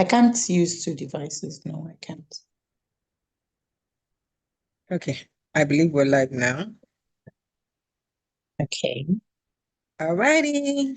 I can't use two devices. No, I can't. Okay, I believe we're live now. Okay. All righty.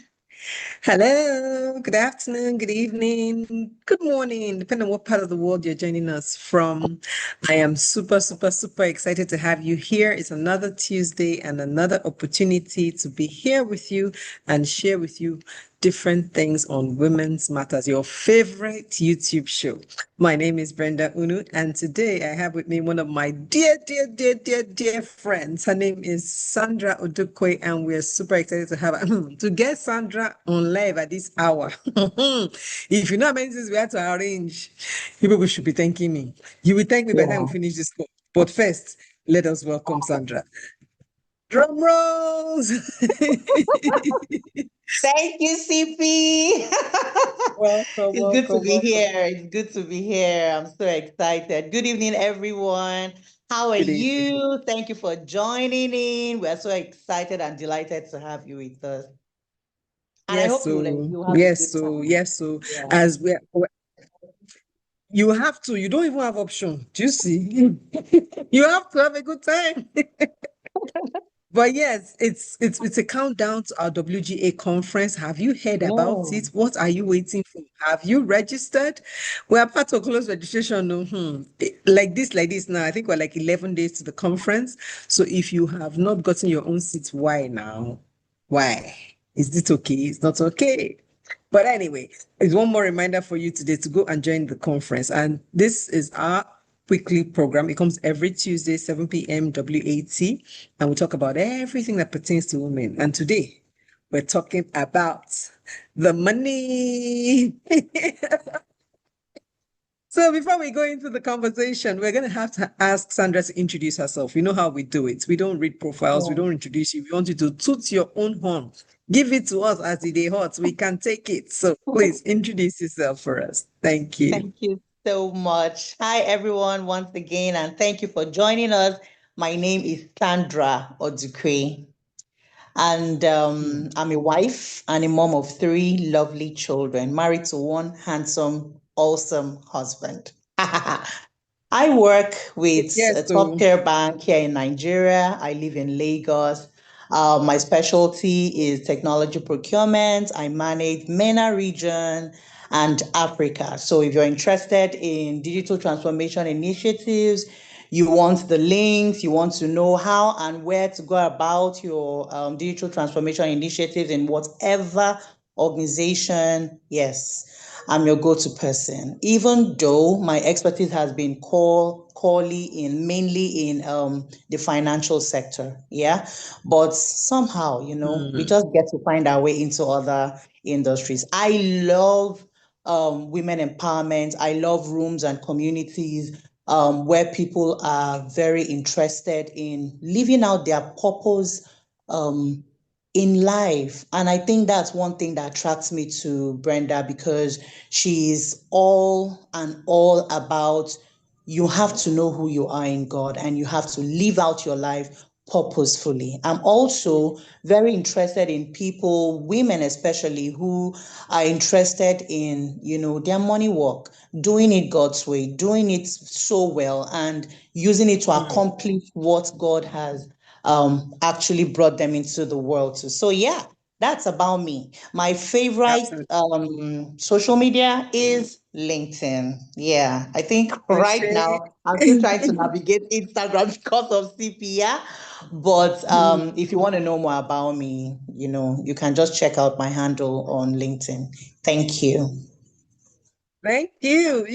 Hello, good afternoon, good evening, good morning, depending on what part of the world you're joining us from. I am super, super, super excited to have you here. It's another Tuesday and another opportunity to be here with you and share with you different things on Women's Matters, your favorite YouTube show. My name is Brenda Unu, and today I have with me one of my dear, dear, dear, dear, dear friends. Her name is Sandra Odukwe, and we're super excited to have her. To get Sandra on live at this hour. If you know how many things we had to arrange, you people should be thanking me. You will thank me by the time we finish this call. But first, let us welcome Sandra. Drum rolls! Thank you, CP. Welcome, It's good to welcome, be welcome. here. It's good to be here. I'm so excited. Good evening, everyone. How are Good evening. you? Thank you for joining in. We're so excited and delighted to have you with us. And I hope you'll have a good time. Yes, so Yeah. as you have to, you don't even have option. Do you see? You have to have a good time. But yes, it's a countdown to our WGA conference. Have you heard about No. it? What are you waiting for? Have you registered? We are part of close registration. Like this now. I think we're like 11 days to the conference. So if you have not gotten your own seat, why now? Why? Is it okay? It's not okay. But anyway, it's one more reminder for you today to go and join the conference. And this is our weekly program. It comes every Tuesday, 7 p.m. WAT, and we talk about everything that pertains to women. And today, we're talking about the money. So before we go into the conversation, we're going to have to ask Sandra to introduce herself. You know how we do it. We don't read profiles. We don't introduce you. We want you to toot your own horn. Give it to us as the day hot. We can take it. So please introduce yourself for us. Thank you. Thank you so much. Hi, everyone, once again, and thank you for joining us. My name is Sandra Odukwe, and I'm a wife and a mom of three lovely children, married to one handsome, awesome husband. I work with Yes, a top so tier bank here in Nigeria. I live in Lagos. My specialty is technology procurement. I manage MENA region and Africa. So if you're interested in digital transformation initiatives, you want the links, you want to know how and where to go about your digital transformation initiatives in whatever organization, yes, I'm your go-to person. Even though my expertise has been mainly in the financial sector, yeah, but somehow, we just get to find our way into other industries. I love women empowerment. I love rooms and communities where people are very interested in living out their purpose um, in life. And I think that's one thing that attracts me to Brenda because she's all and all about you have to know who you are in God and you have to live out your life purposefully. I'm also very interested in people, women especially, who are interested in, their money work, doing it God's way, doing it so well, and using it to accomplish what God has actually brought them into the world to. So yeah, that's about me. My favorite absolutely. social media is LinkedIn. Yeah, I think right Okay. now I'm still trying to navigate Instagram because of CPR. But if you want to know more about me, you can just check out my handle on LinkedIn. Thank you. Thank you.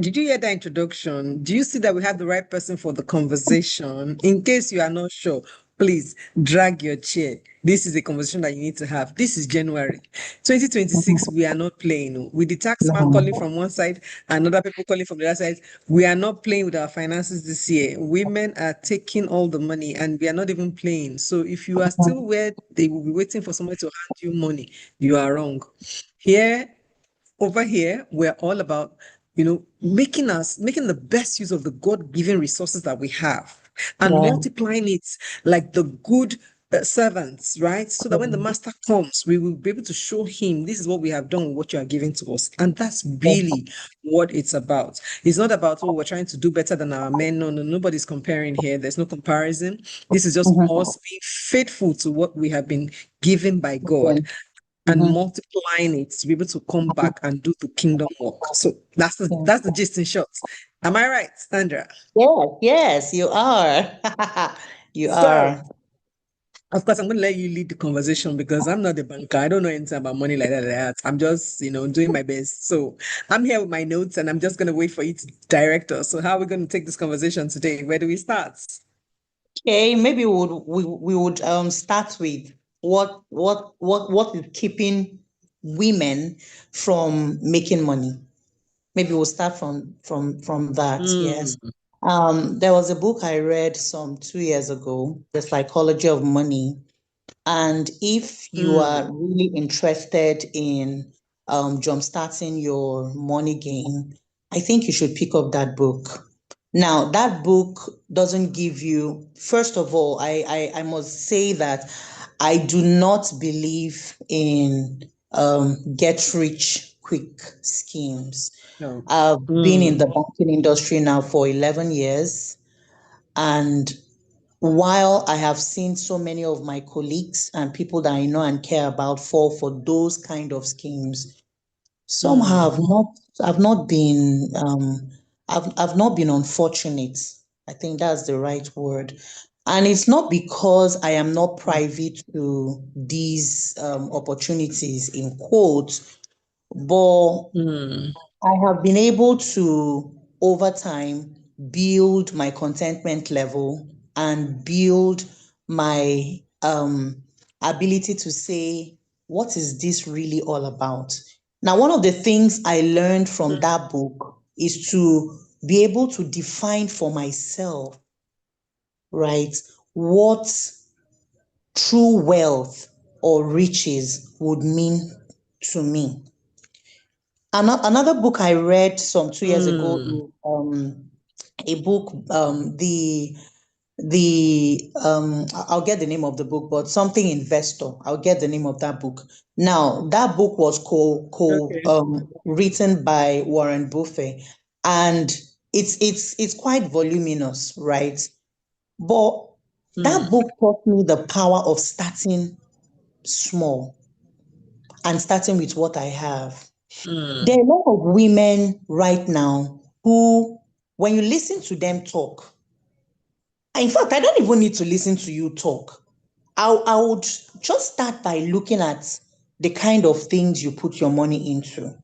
Did you hear that introduction? Do you see that we have the right person for the conversation? In case you are not sure, please drag your chair. This is a conversation that you need to have. This is January 2026. We are not playing. With the tax man calling from one side and other people calling from the other side, we are not playing with our finances this year. Women are taking all the money and we are not even playing. So if you are still where they will be waiting for somebody to hand you money, you are wrong. Here, over here, we're all about, making the best use of the God-given resources that we have and Yeah. multiplying it like the good servants, right? So that when the master comes, we will be able to show him this is what we have done with what you are giving to us. And that's really what it's about. It's not about, oh, we're trying to do better than our men. No, no, nobody's comparing here. There's no comparison. This is just us being faithful to what we have been given by God and multiplying it to be able to come back and do the kingdom work. So that's the gist in short. Am I right, Sandra? Yes, yes, you are. You So are. of course, I'm going to let you lead the conversation because I'm not a banker. I don't know anything about money like that. I'm just, doing my best. So I'm here with my notes and I'm just going to wait for you to direct us. So how are we going to take this conversation today? Where do we start? Okay, maybe we would start with what is keeping women from making money. Maybe we'll start from that. Yes. Mm, There was a book I read some 2 years ago, The Psychology of Money. And if you mm, are really interested in jumpstarting your money game, I think you should pick up that book. Now, that book doesn't give you, first of all, I must say that I do not believe in get rich quick schemes. no. I've been in Mm, the banking industry now for 11 years. And while I have seen so many of my colleagues and people that I know and care about fall for those kind of schemes, somehow mm, I've not been I've not been unfortunate. I think that's the right word. And it's not because I am not privy to these opportunities in quotes, but mm, I have been able to, over time, build my contentment level and build my ability to say, what is this really all about? Now, one of the things I learned from that book is to be able to define for myself, right, what true wealth or riches would mean to me. Another book I read some 2 years ago mm. is a book, I'll get the name of the book, but something investor. I'll get the name of that book. Now, that book was Okay. written by Warren Buffett, and it's quite voluminous, right? But that Mm, book taught me the power of starting small and starting with what I have. There mm, are a lot of women right now who, when you listen to them talk, in fact, I don't even need to listen to you talk. I would just start by looking at the kind of things you put your money into,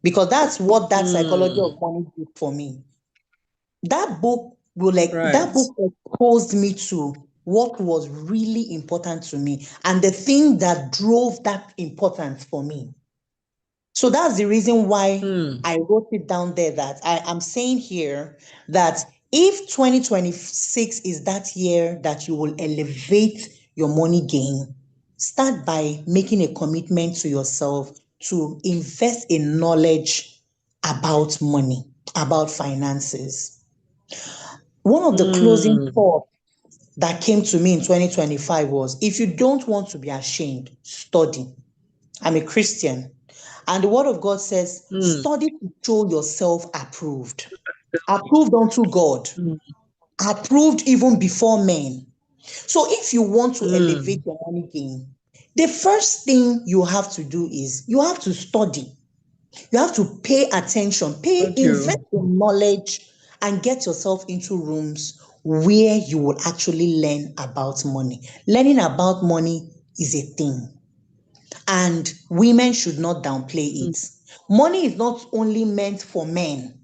because that's what that psychology mm. of money did for me. That Right. book exposed me to what was really important to me and the thing that drove that importance for me. So that's the reason why Mm, I wrote it down there, that I am saying here that if 2026 is that year that you will elevate your money game, start by making a commitment to yourself to invest in knowledge about money, about finances. One of the closing mm, thoughts that came to me in 2025 was, if you don't want to be ashamed, study. I'm a Christian. And the word of God says, mm, study to show yourself approved. Approved unto God. mm, Approved even before men. So if you want to elevate mm. your money game, the first thing you have to do is you have to study. You have to pay attention, Thank invest you. in knowledge, and get yourself into rooms where you will actually learn about money. Learning about money is a thing. And women should not downplay Mm, it. Money is not only meant for men.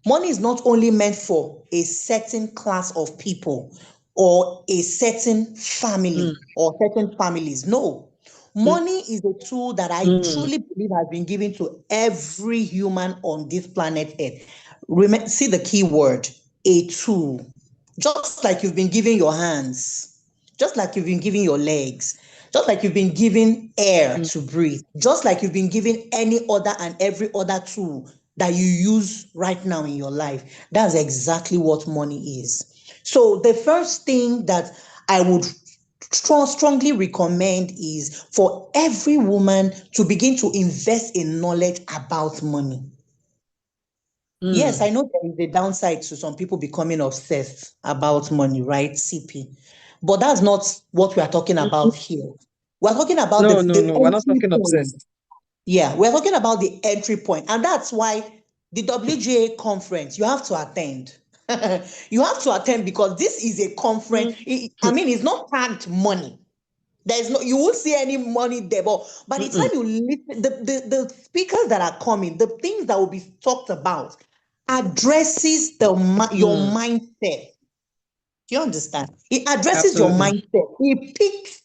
Money is not only meant for a certain class of people or a certain mm, family or certain families. No. mm, Money is a tool that I mm, truly believe has been given to every human on this planet Earth. See the key word, a tool. Just like you've been given your hands, just like you've been given your legs, just like you've been given air mm, to breathe, just like you've been given any other and every other tool that you use right now in your life. That's exactly what money is. So the first thing that I would strongly recommend is for every woman to begin to invest in knowledge about money. Yes, I know there is a downside to some people becoming obsessed about money, right? CP. But that's not what we are talking about here. We're talking about No, the we're not entry talking point. obsessed. Yeah, we're talking about the entry point. And that's why the WGA conference, you have to attend. You have to attend because this is a conference. I mean, it's not tagged money. There's no, you won't see any money there. But by the time you listen, the speakers that are coming, the things that will be talked about addresses your mindset. Do you understand? It addresses your Absolutely. mindset. It picks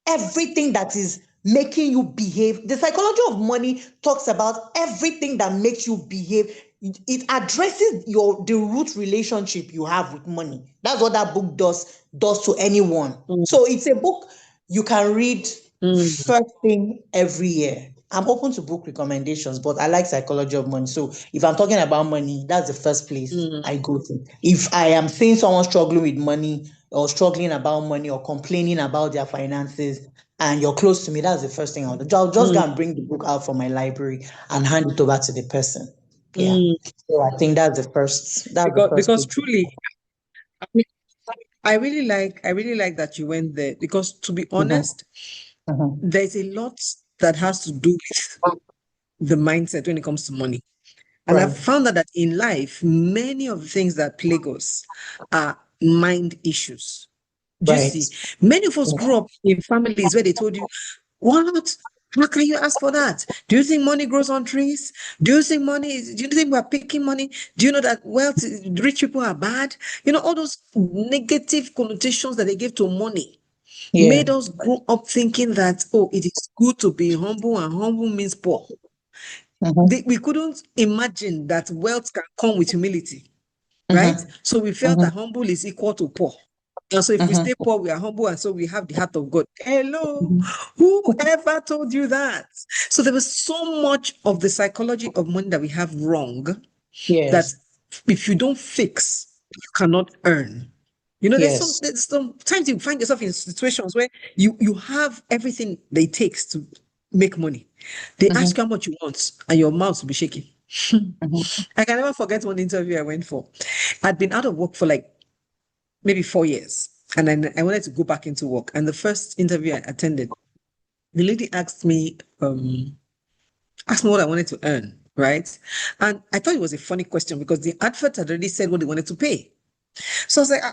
everything that is making you behave. The psychology of money talks about everything that makes you behave. It addresses the root relationship you have with money. That's what that book does to anyone. So it's a book you can read first thing every year. I'm open to book recommendations, but I like psychology of money. So if I'm talking about money, that's the first place I go to. If I am seeing someone struggling with money or struggling about money or complaining about their finances and you're close to me, that's the first thing I'll do. I'll just go and bring the book out from my library and hand it over to the person. Yeah. So I think that's the first Because place. truly, I really like that you went there because to be Mhm, honest, mhm. there's a lot that has to do with the mindset when it comes to money. And I've Right. found that in life, many of the things that plague us are mind issues. Do you Right. see? Many of us grew up in families where they told you, what? How can you ask for that? Do you think money grows on trees? Do you think do you think we're picking money? Do you know that rich people are bad? You know, all those negative connotations that they give to money Yeah. made us grow up thinking that, oh, it is good to be humble and humble means poor. Mhm, We couldn't imagine that wealth can come with humility, right? mhm, So we felt mhm, that humble is equal to poor. And so if we mhm, stay poor, we are humble, and so we have the heart of God. Hello, mhm. whoever told you that? So there was so much of the psychology of money that we have wrong that Yes. if you don't fix, you cannot earn. You know, Yes. there's sometimes you find yourself in situations where you have everything that it takes to make money. They ask Mhm, you how much you want, and your mouth will be shaking. mhm, I can never forget one interview I went for. I'd been out of work for like maybe 4 years, and then I wanted to go back into work. And the first interview I attended, the lady asked me what I wanted to earn, right? And I thought it was a funny question because the advert had already said what they wanted to pay. So I was like,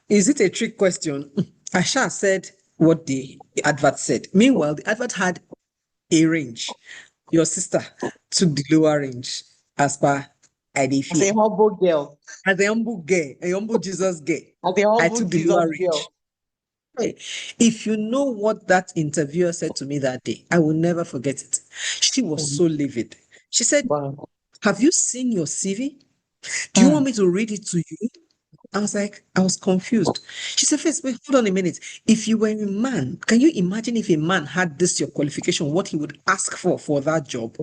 is it a trick question? Asha said what the advert said. Meanwhile, the advert had a range. Your sister took the lower range as per ID as a fear. humble girl, As a humble girl, a humble Jesus girl, as a I humble took the Jesus lower range. girl. Hey, if you know what that interviewer said to me that day, I will never forget it. She was Mhm. so livid. She said, Wow. have you seen your CV? Do you want Mm, me to read it to you? I was confused. She said, first, wait, hold on a minute. If you were a man, can you imagine if a man had this, your qualification, what he would ask for that job?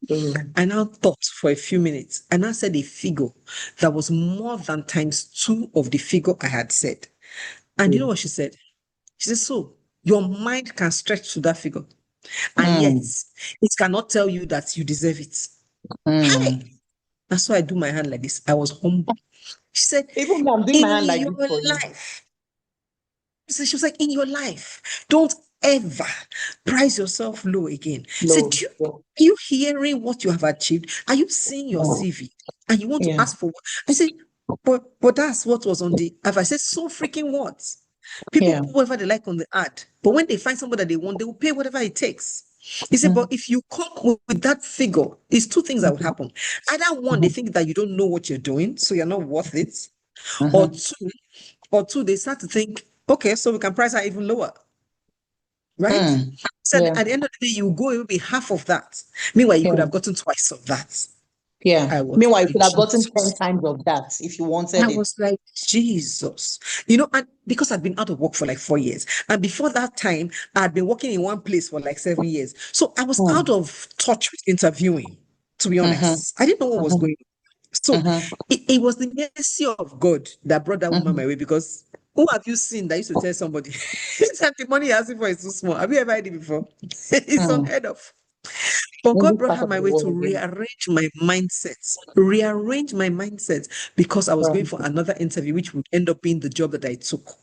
mm, I now thought for a few minutes and I said a figure that was more than times two of the figure I had said. And you know mm, what she said? She said, so your mind can stretch to that figure, and yet mm, it cannot tell you that you deserve it. Hi. mm. That's why I do my hand like this. I was humble. She said, Even me, I'm doing my in hand like your this for you. life, so she was like, in your life, don't ever price yourself low again. She said, No. Yeah. are you hearing what you have achieved? Are you seeing your Mm, CV? And you want to yeah. ask for what? I said, but that's what was on the advert. I said, so freaking what? People Yeah. put whatever they like on the ad, but when they find somebody that they want, they will pay whatever it takes. He said, but Mm, if you come with that figure, it's two things that will mhm, happen. Either one, they mhm, think that you don't know what you're doing, so you're not worth it, or mhm, two, they start to think, okay, so we can price her even lower, right? mm. So Yeah. at the end of the day, you go, it will be half of that. Meanwhile, you could Yeah. have gotten twice of that. Yeah. I was Meanwhile, you like, could have gotten 10 Jesus. times of that if you I wanted it. was like, Jesus. You know, and because I'd been out of work for like 4 years. And before that time, I'd been working in one place for like 7 years. So I was out Mm, of touch with interviewing, to be mhm, honest. I didn't know what was mhm, going on. So mhm, it was the mercy of God that brought that woman my mhm, way because Who have you seen that used to tell somebody that the money you're asking for is too small? Have you ever heard it before? It's unheard of. But In God this brought part her of my the way to world, yeah. rearrange my mindset because I was going Right. for another interview, which would end up being the job that I took.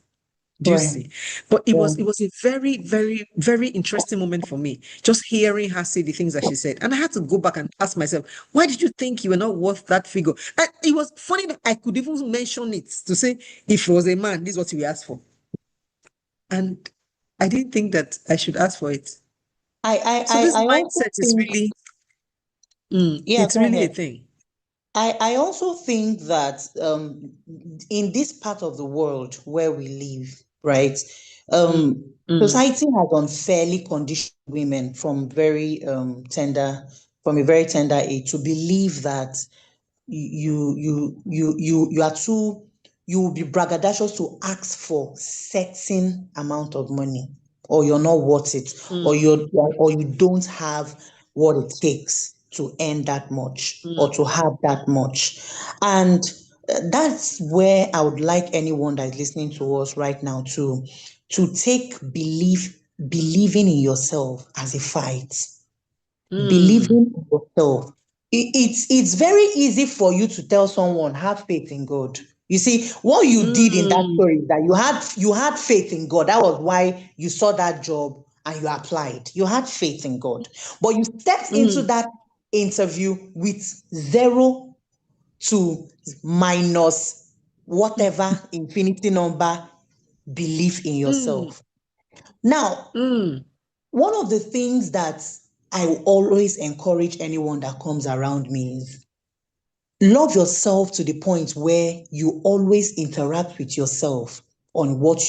Do you Right. see? But it Yeah. was a very, very, very interesting moment for me, just hearing her say the things that she said. And I had to go back and ask myself, why did you think you were not worth that figure? And it was funny that I could even mention it to say, if it was a man, this is what you asked for. And I didn't think that I should ask for it. So this I also mindset is think, really, yeah, it's go really a ahead. thing. I also think that in this part of the world where we live, right, Mm, um, mm, society has unfairly conditioned women from a very tender age to believe that you are too, you will be braggadocious to ask for certain amount of money, or you're not worth it, mm, or you don't have what it takes to earn that much mm, or to have that much. And that's where I would like anyone that is listening to us right now to take believing in yourself as a fight. mm, Believing in yourself. It's very easy for you to tell someone, have faith in God. You see, what you did in that mm, story is that you had faith in God. That was why you saw that job and you applied. You had faith in God. But you stepped into mm, that interview with zero to minus whatever infinity number belief in mm, yourself. Now, mm, one of the things that I will always encourage anyone that comes around me is love yourself to the point where you always interact with yourself on what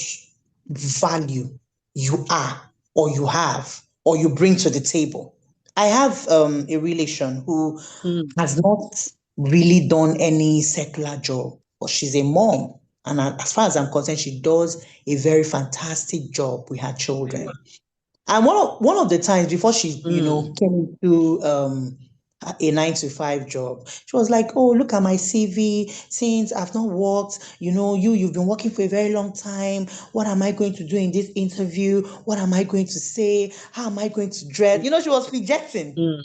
value you are, or you have, or you bring to the table. I have a relation who mm, has not really done any secular job, but she's a mom. And as far as I'm concerned, she does a very fantastic job with her children. And one of the times before she, mm. came into a 9 to 5 job, she was like, "Oh, look at my CV. Since I've not worked, you've been working for a very long time. What am I going to do in this interview? What am I going to say? How am I going to dress?" She was rejecting. Mm,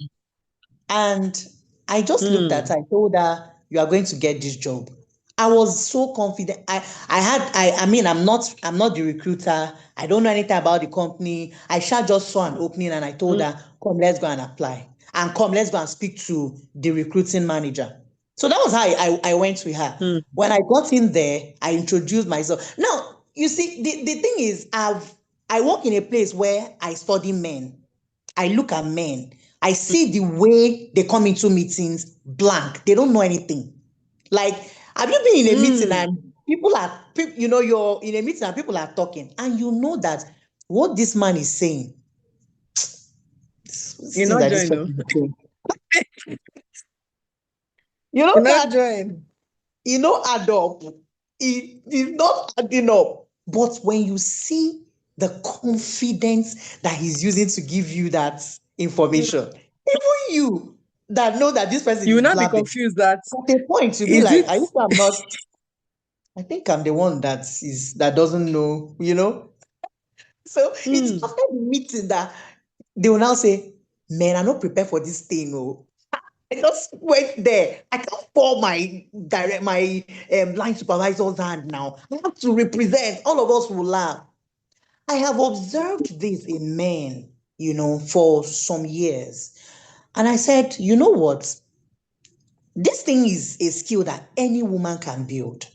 And I just looked at mm, her, I told her, "You are going to get this job." I was so confident. I mean, I'm not the recruiter. I don't know anything about the company. I just saw an opening and I told mm, her, "Come, let's go and apply. And come, let's go and speak to the recruiting manager." So that was how I went with her. mm, When I got in there, I introduced myself. Now, you see, the thing is, I work in a place where I study men. I look at men. I see the way they come into meetings blank. They don't know anything. Like, have you been in a meeting mm. and you're in a meeting and people are talking, and you know that what this man is saying, You're things not that this joined, though. person is saying, you know You're not that joined. add up. It is not adding up. But when you see the confidence that he's using to give you that Mm. information, even you that know that this person You will is not be blabbing, confused that at a point you'll be is like, it "Are you sure I'm not? I think I'm the one that doesn't know." So it's mm, after the meeting that they will now say, "Man, I'm not prepared for this thing. Oh, I just went there. I can't fall my line supervisor's hand now. I have to represent." All of us will laugh. I have observed this in men, for some years. And I said, "You know what? This thing is a skill that any woman can build."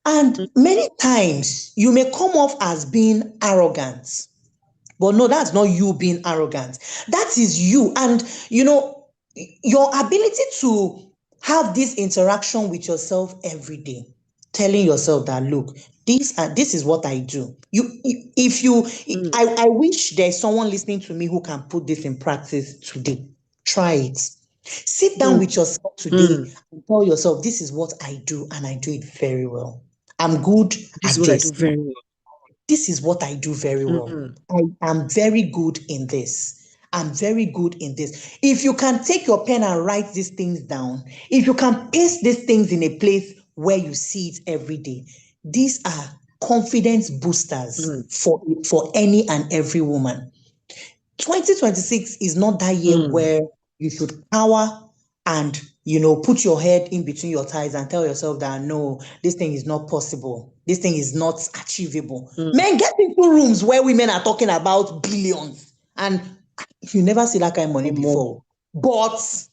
And mm, many times you may come off as being arrogant. But no, that's not you being arrogant. That is you. And, your ability to have this interaction with yourself every day, telling yourself that, "Look, this is what I do." If you, mm, I wish there's someone listening to me who can put this in practice today. Try it. Sit down mm, with yourself today mm. and tell yourself, "This is what I do, and I do it very well. I'm good This is at what I do this. very well. This is what I do very well. Mm, I am very good in this. I'm very good in this." If you can take your pen and write these things down, if you can paste these things in a place where you see it every day, these are confidence boosters for any and every woman. 2026 is not that year where you should cower and, put your head in between your thighs and tell yourself that, no, this thing is not possible. This thing is not achievable. Men, get into rooms where women are talking about billions, and you never see that kind of money before. But just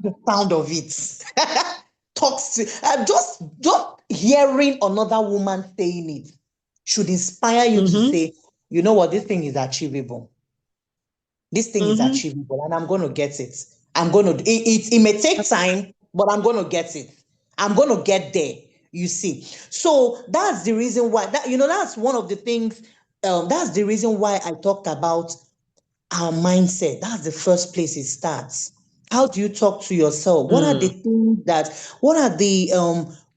the sound of it talks to just hearing another woman saying it should inspire you to say, you know what, this thing is achievable. This thing is achievable, and I'm going to get it. It may take time, but I'm going to get it. I'm going to get there, you see. So that's the reason why, that's one of the things, that's the reason why I talked about our mindset. That's the first place it starts. How do you talk to yourself? What are the things what are the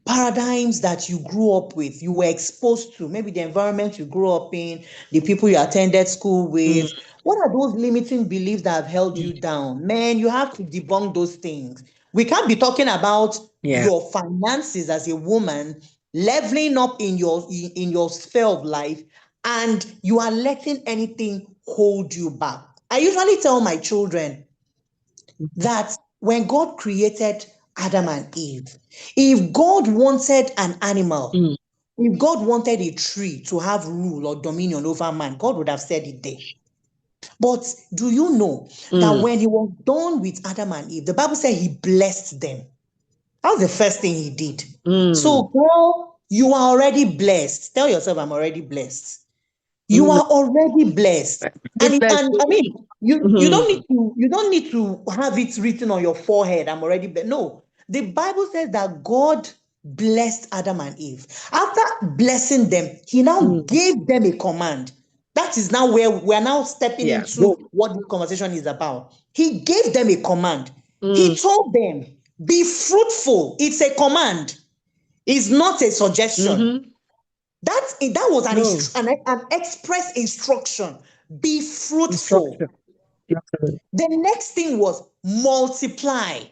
paradigms that you grew up with, you were exposed to, maybe the environment you grew up in, the people you attended school with? What are those limiting beliefs that have held you down? Man, you have to debunk those things. We can't be talking about your finances as a woman, leveling up in your sphere of life, and you are letting anything hold you back. I usually tell my children that when God created Adam and Eve, if God wanted an animal, if God wanted a tree to have rule or dominion over man, God would have said it there. But do you know that when he was done with Adam and Eve, the Bible said he blessed them? That was the first thing he did. So, girl, you are already blessed. Tell yourself, I'm already blessed. You are already blessed. And I mean, you don't need to have it written on your forehead, I'm already blessed. No. The Bible says that God blessed Adam and Eve. After blessing them, he now gave them a command. That is now where we're now stepping into what this conversation is about. He gave them a command. He told them, be fruitful. It's a command. It's not a suggestion. That was an express instruction. Be fruitful. The next thing was multiply.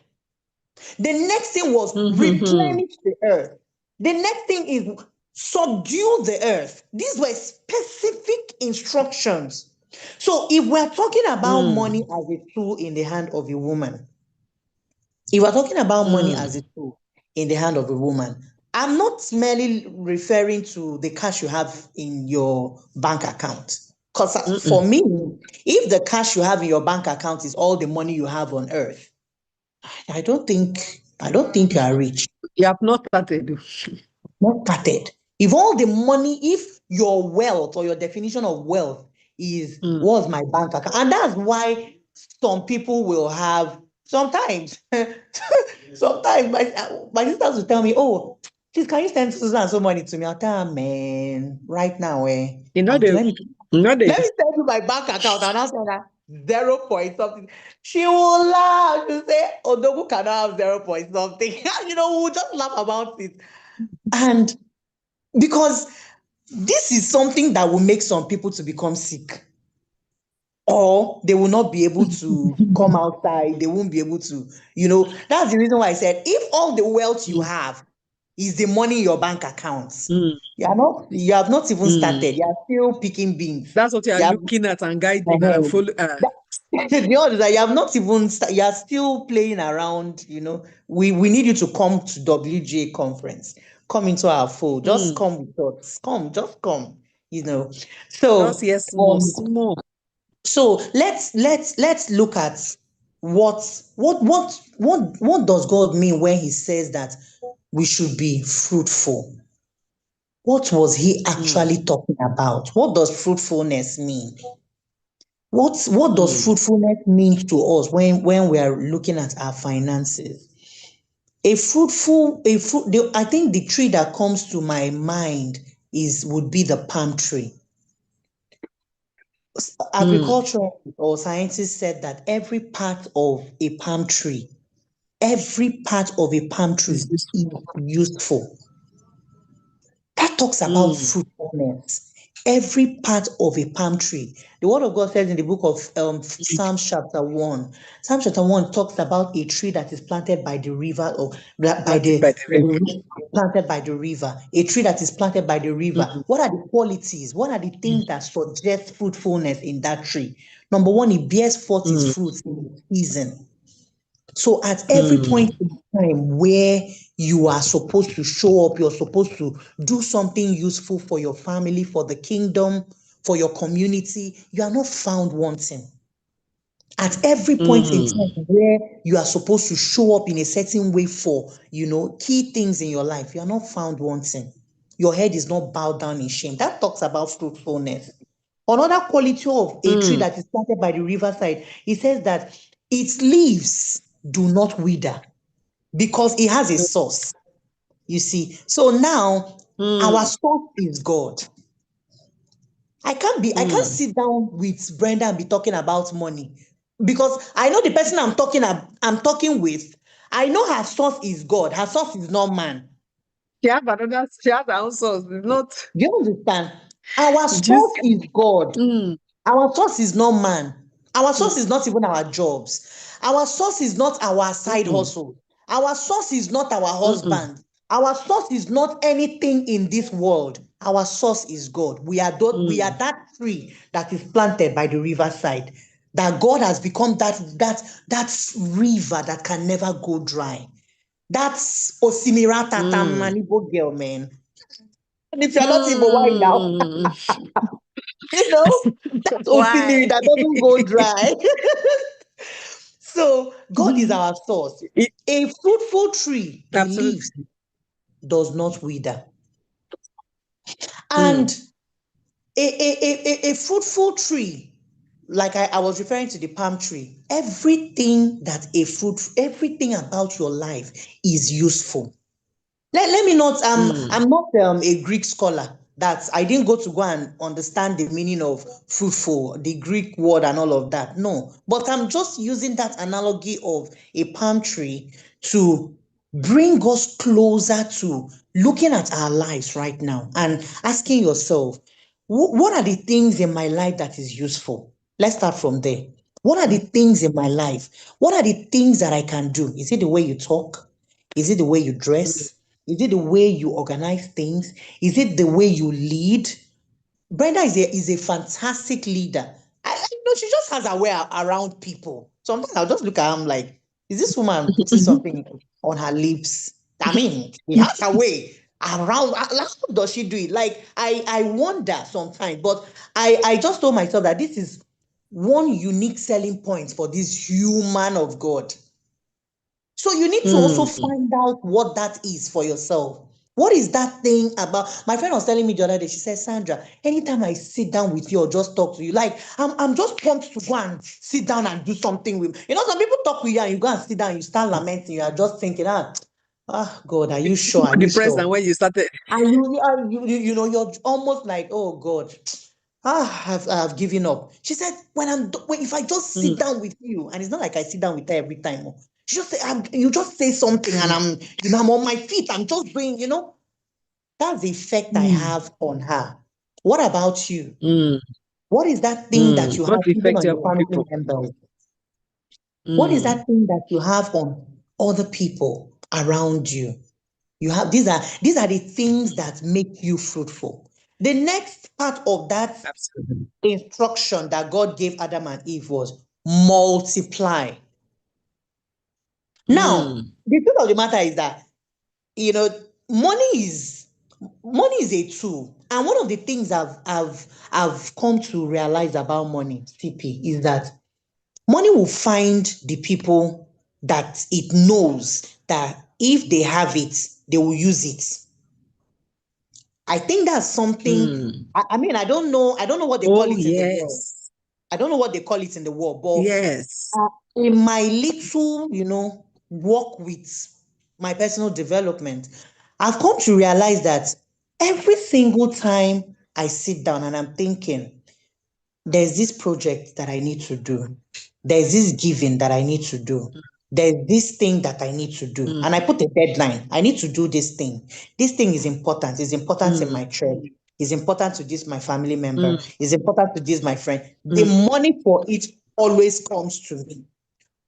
The next thing was replenish the earth. The next thing is subdue the earth. These were specific instructions. So if we're talking about money as a tool in the hand of a woman, if we're talking about money as a tool in the hand of a woman, I'm not merely referring to the cash you have in your bank account. Because for me, if the cash you have in your bank account is all the money you have on earth, I don't think you are rich. You have not started. Not started. If your wealth or your definition of wealth is what's my bank account, and that's why some people will have sometimes my sisters will tell me, oh, please, can you send Susan so money to me? I'll tell her, man, right now, let me send you my bank account, and I'll send her 0 point something. She will laugh. She'll say, Odogu cannot have 0 point something. We'll just laugh about it. And because this is something that will make some people to become sick, or they will not be able to come outside. They won't be able to, that's the reason why I said, if all the wealth you have is the money in your bank accounts, you have not even started. You are still picking beans. That's what you are looking at and guiding and follow. The other that you have not even you are still playing around. We need you to come to WGA conference. Come into our fold. Just come with us. Just come. So yes, more. So let's look at what does God mean when he says that we should be fruitful? What was he actually talking about? What does fruitfulness mean? What does fruitfulness mean to us when we are looking at our finances? I think the tree that comes to my mind would be the palm tree. Agriculture or scientists said that every part of a palm tree is useful. That talks about fruitfulness. every part of a palm tree. The word of God says in the book of Psalms chapter 1. Psalms chapter 1 talks about a tree that is planted by the river, or Planted by the river. planted by the river. A tree that is planted by the river. What are the qualities? What are the things that suggest fruitfulness in that tree? Number one, it bears forth its fruits in its season. So at every point in time where you are supposed to show up, you're supposed to do something useful for your family, for the kingdom, for your community, you are not found wanting. At every point in time where you are supposed to show up in a certain way for, key things in your life, you are not found wanting. Your head is not bowed down in shame. That talks about fruitfulness. Another quality of a tree that is planted by the riverside, it says that its leaves do not wither because it has a source. You see, so now our source is God. I can't sit down with Brenda and be talking about money because I know the person I'm talking with. I know her source is God. Her source is not man. She has her own source. It's not Do you understand? Our just source is God. Our source is not man. Our source is not even our jobs. Our source is not our side hustle. Our source is not our husband. Our source is not anything in this world. Our source is God. We are that tree that is planted by the riverside. That God has become that river that can never go dry. That's Osimirata Tamanibo girl, man. And if you're not Igbo, why now? That's why? Osimiri that doesn't go dry. So God is our source. A fruitful tree, the Absolutely. leaves does not wither. And a fruitful tree, like I was referring to the palm tree, everything about your life is useful. Let me not, I'm not a Greek scholar. I didn't go to go and understand the meaning of fruitful, the Greek word and all of that. No, but I'm just using that analogy of a palm tree to bring us closer to looking at our lives right now and asking yourself, what are the things in my life that is useful? Let's start from there. What are the things in my life? What are the things that I can do? Is it the way you talk? Is it the way you dress? Is it the way you organize things? Is it the way you lead? Brenda is a fantastic leader. She just has her way around people. Sometimes I'll just look at her, I'm like, is this woman putting something on her lips? I mean, she has her way around. How does she do it? Like, I wonder sometimes, but I just told myself that this is one unique selling point for this human of God. So you need to also find out what that is for yourself. What is that thing about? My friend was telling me the other day, she said, Sandra, anytime I sit down with you or just talk to you, like I'm just pumped to go and sit down and do something with you. Some people talk with you and you go and sit down, you start lamenting, you are just thinking, God, are you sure? Are you Depressed sure? and when you started. You're almost like, oh God, I've given up. She said, if I just sit down with you, and it's not like I sit down with her every time. She just say, you just say something, and I'm on my feet. I'm just doing, that's the effect I have on her. What about you? What is that thing that you have What's the even effect on you have your on family people? members? What is that thing that you have on other people around you? These are the things that make you fruitful. The next part of that Absolutely. instruction that God gave Adam and Eve was multiply. Now, the truth of the matter is that you know money is money is a tool, and one of the things I've come to realize about money, CP, is that money will find the people that it knows that if they have it, they will use it. I think that's something. I mean, I don't know what they call Oh, it in the world. yes. I don't know what they call it in the world, Yes. but in my little, work with my personal development, I've come to realize that every single time I sit down and I'm thinking, there's this project that I need to do. There's this giving that I need to do. There's this thing that I need to do. And I put a deadline. I need to do this thing. This thing is important. It's important in my church. It's important to this my family member. Mm. It's important to this my friend. The money for it always comes to me.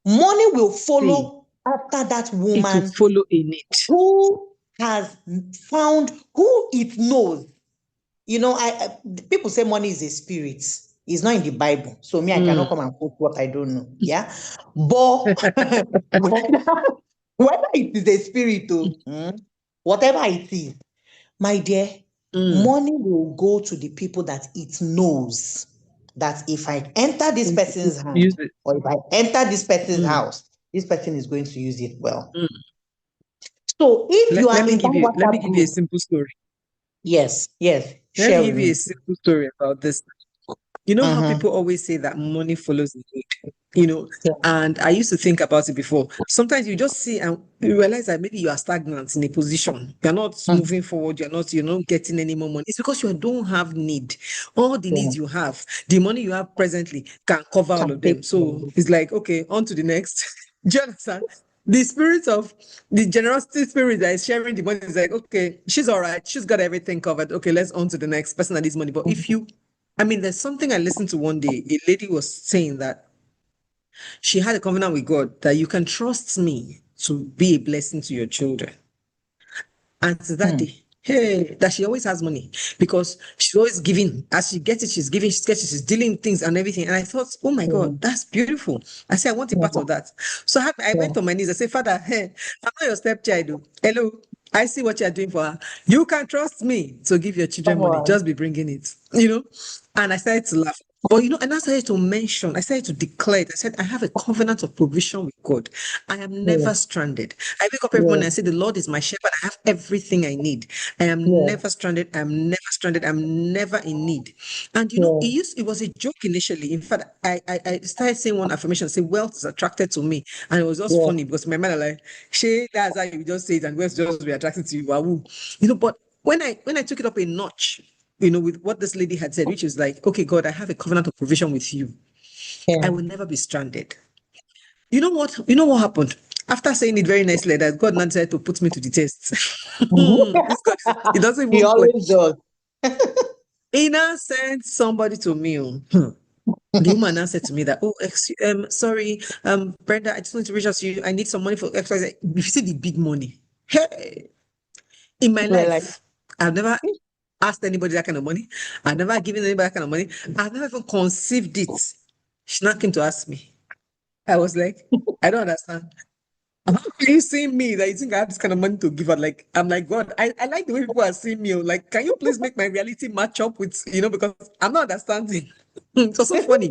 Money will follow after that It will woman follow in it. who has found who it knows. You know, people say money is a spirit. It's not in the Bible. So me, I cannot come and quote what I don't know. Yeah. But whether it is a spirit or whatever it is, my dear, money will go to the people that it knows that if I enter this person's hand Use it. or if I enter this person's house, this person is going to use it well. So if you are Let me in give that you WhatsApp a group, simple story. yes, Let me share with give you a me. simple story about this. You know how people always say that money follows the need, you know, and I used to think about it before. Sometimes you just see and you realize that maybe you are stagnant in a position. You're not moving forward. You're not getting any more money. It's because you don't have need. All the needs you have, the money you have presently can cover all of them. So it's like, okay, on to the next. Do you understand? The spirit of the generosity spirit that is sharing the money is like, okay, she's all right. She's got everything covered. Okay, let's on to the next person that needs money. But if you there's something I listened to one day. A lady was saying that she had a covenant with God that you can trust me to be a blessing to your children. And to that day, hey, that she always has money because she's always giving. As she gets it, she's giving, she's dealing things and everything. And I thought, oh my God, that's beautiful. I said, I want a part of that. So I went on my knees. I said, Father, hey, I'm not your stepchild. Hello, I see what you're doing for her. You can trust me to give your children money. Just be bringing it, And I started to laugh. But and I started to mention, I started to declare it. I said, I have a covenant of provision with God. I am never stranded. I wake up every morning and say, the Lord is my shepherd. I have everything I need. I am never stranded. I'm never stranded. I'm never in need. And it was a joke initially. In fact, I started saying one affirmation, say wealth is attracted to me. And it was just funny because my man like, Shay, that's how you just say it, and wealth just be attracted to you. Wahoo. But when I took it up a notch, with what this lady had said, which is like, okay, God, I have a covenant of provision with you. I will never be stranded. You know what? You know what happened? After saying it very nicely, that God now decided to put me to the test. This God, he doesn't He even put. always does. He now sent somebody to me. The woman now said to me that, sorry, Brenda, I just want to reach out to you. I need some money for exercise. You see the big money. Hey, in my life, I've never asked anybody that kind of money. I've never given anybody that kind of money. I've never even conceived it. She now came to ask me. I was like, I don't understand. How can you see me that you think I have this kind of money to give out? Like, I'm like, God, I like the way people are seeing me. Like, can you please make my reality match up with, because I'm not understanding. It was so funny.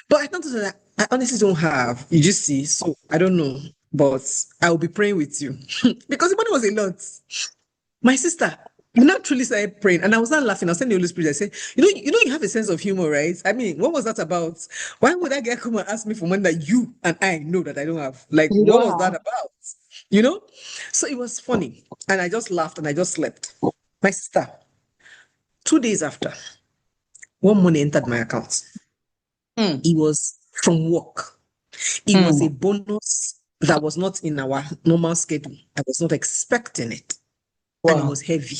But I don't know that I honestly don't have. You just see. So I don't know. But I will be praying with you. Because the money was a lot. My sister, I not truly started praying, and I was not laughing. I was saying the Holy Spirit. I said, you have a sense of humor, right? I mean, what was that about? Why would that guy come and ask me for money that you and I know that I don't have? Like, You what don't was that have. about? So it was funny, and I just laughed and I just slept. My sister, 2 days after, one money entered my account. It was from work. It was a bonus that was not in our normal schedule. I was not expecting it, and it was heavy.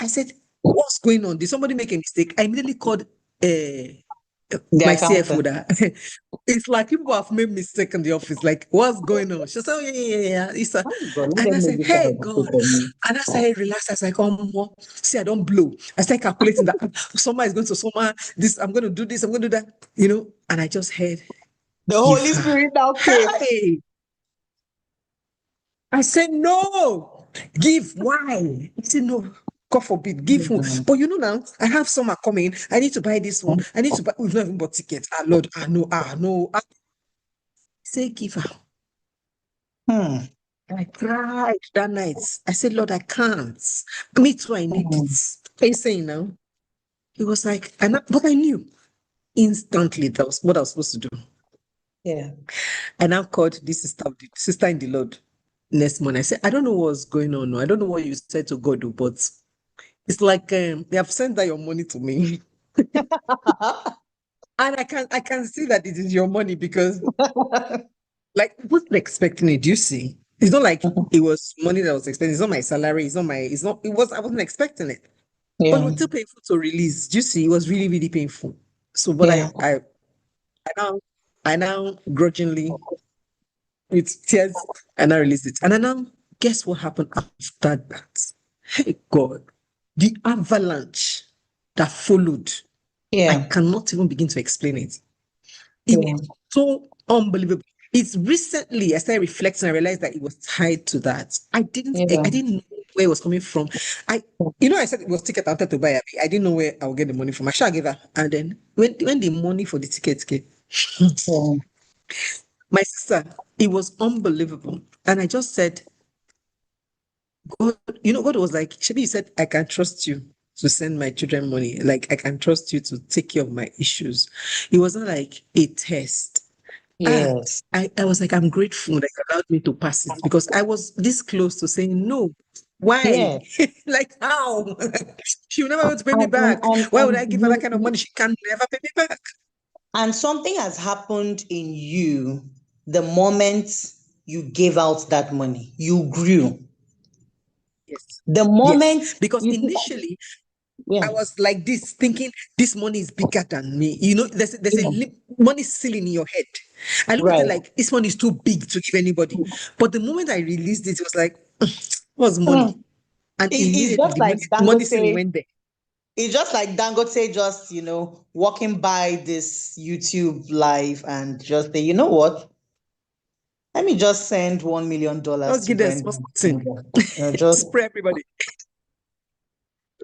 I said, what's going on? Did somebody make a mistake? I immediately called my CFO. It's like people have made mistake in the office. Like, what's going on? She said, oh, yeah. And I said, hey, God. And I started relaxing. I was like, oh, more. See, I don't blow. I started calculating that summer is going to summer. I'm going to do this. I'm going to do that. And I just heard The Holy Spirit now came. Hey! I said, no, give. Why? He said, no, God forbid, give who? But now, I have summer coming. I need to buy this one. I need to buy, we've not even bought tickets. Lord, no. I say, give her. I cried that night. I said, Lord, I can't. Me too, I need it. What are you saying now? He was like, but I knew instantly that was what I was supposed to do. Yeah. I now called this sister in the Lord next morning. I said, I don't know what's going on. I don't know what you said to God, but it's like they have sent that your money to me. And I can see that it is your money because like I wasn't expecting it. Do you see? It's not like it was money that I was expecting. It's not my salary. I wasn't expecting it. But it Yeah. was still painful to release. Do you see? It was really, really painful. So, but Yeah. I now grudgingly, with tears, and I released it. And I now, guess what happened after that? Hey, God, the avalanche that followed, I Yeah. cannot even begin to explain it. It Yeah. was so unbelievable. It's recently, as I reflect and I realized that it was tied to that. I Yeah. didn't know where it was coming from. I said it was ticket I wanted to buy. I didn't know where I would get the money from. I shall give her. And then when the money for the ticket came, Yeah. my sister, it was unbelievable. And I just said, God, God was like, Shebi, you said, I can trust you to send my children money. Like, I can trust you to take care of my issues. It wasn't like a test. Yes. I was like, I'm grateful that you allowed me to pass it because I was this close to saying no. Why? Yes. Like, how? She will never be able to pay me And, and, back. and, Why would I and give her that you, kind of money? She can never pay me back. and something has happened in you the moment you gave out that money. You grew. Yes. The Yes. moment Because you see, initially yeah, I was like this, thinking this money is bigger than me. There's a yeah, money ceiling in your head. I look at it right. like this money is too big to give anybody. But the moment I released it, it was like, what's money? Mm. And It's immediately just the like money ceiling Dangote. went there. It's just like Dangote just, walking by this YouTube live and just say, you know what? Let me just send $1 million Just to give them Brenda. small thing. Just, Spray everybody.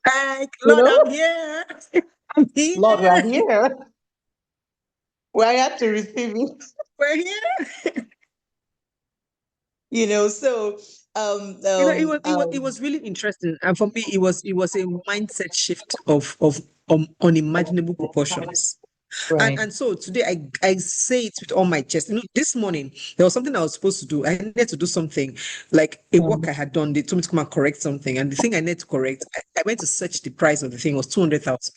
Like, you Lord, I'm know, here. I'm Lord, we are here. here. We are here to receive it. We're here. So It was really interesting. And for me, it was a mindset shift of unimaginable proportions. And right. and so today I say it with all my chest. This morning there was something I was supposed to do. I needed to do something like a work I Mm, had done. They told me to come and correct something, and the thing I needed to correct, I went to search the price of the thing was 200,000.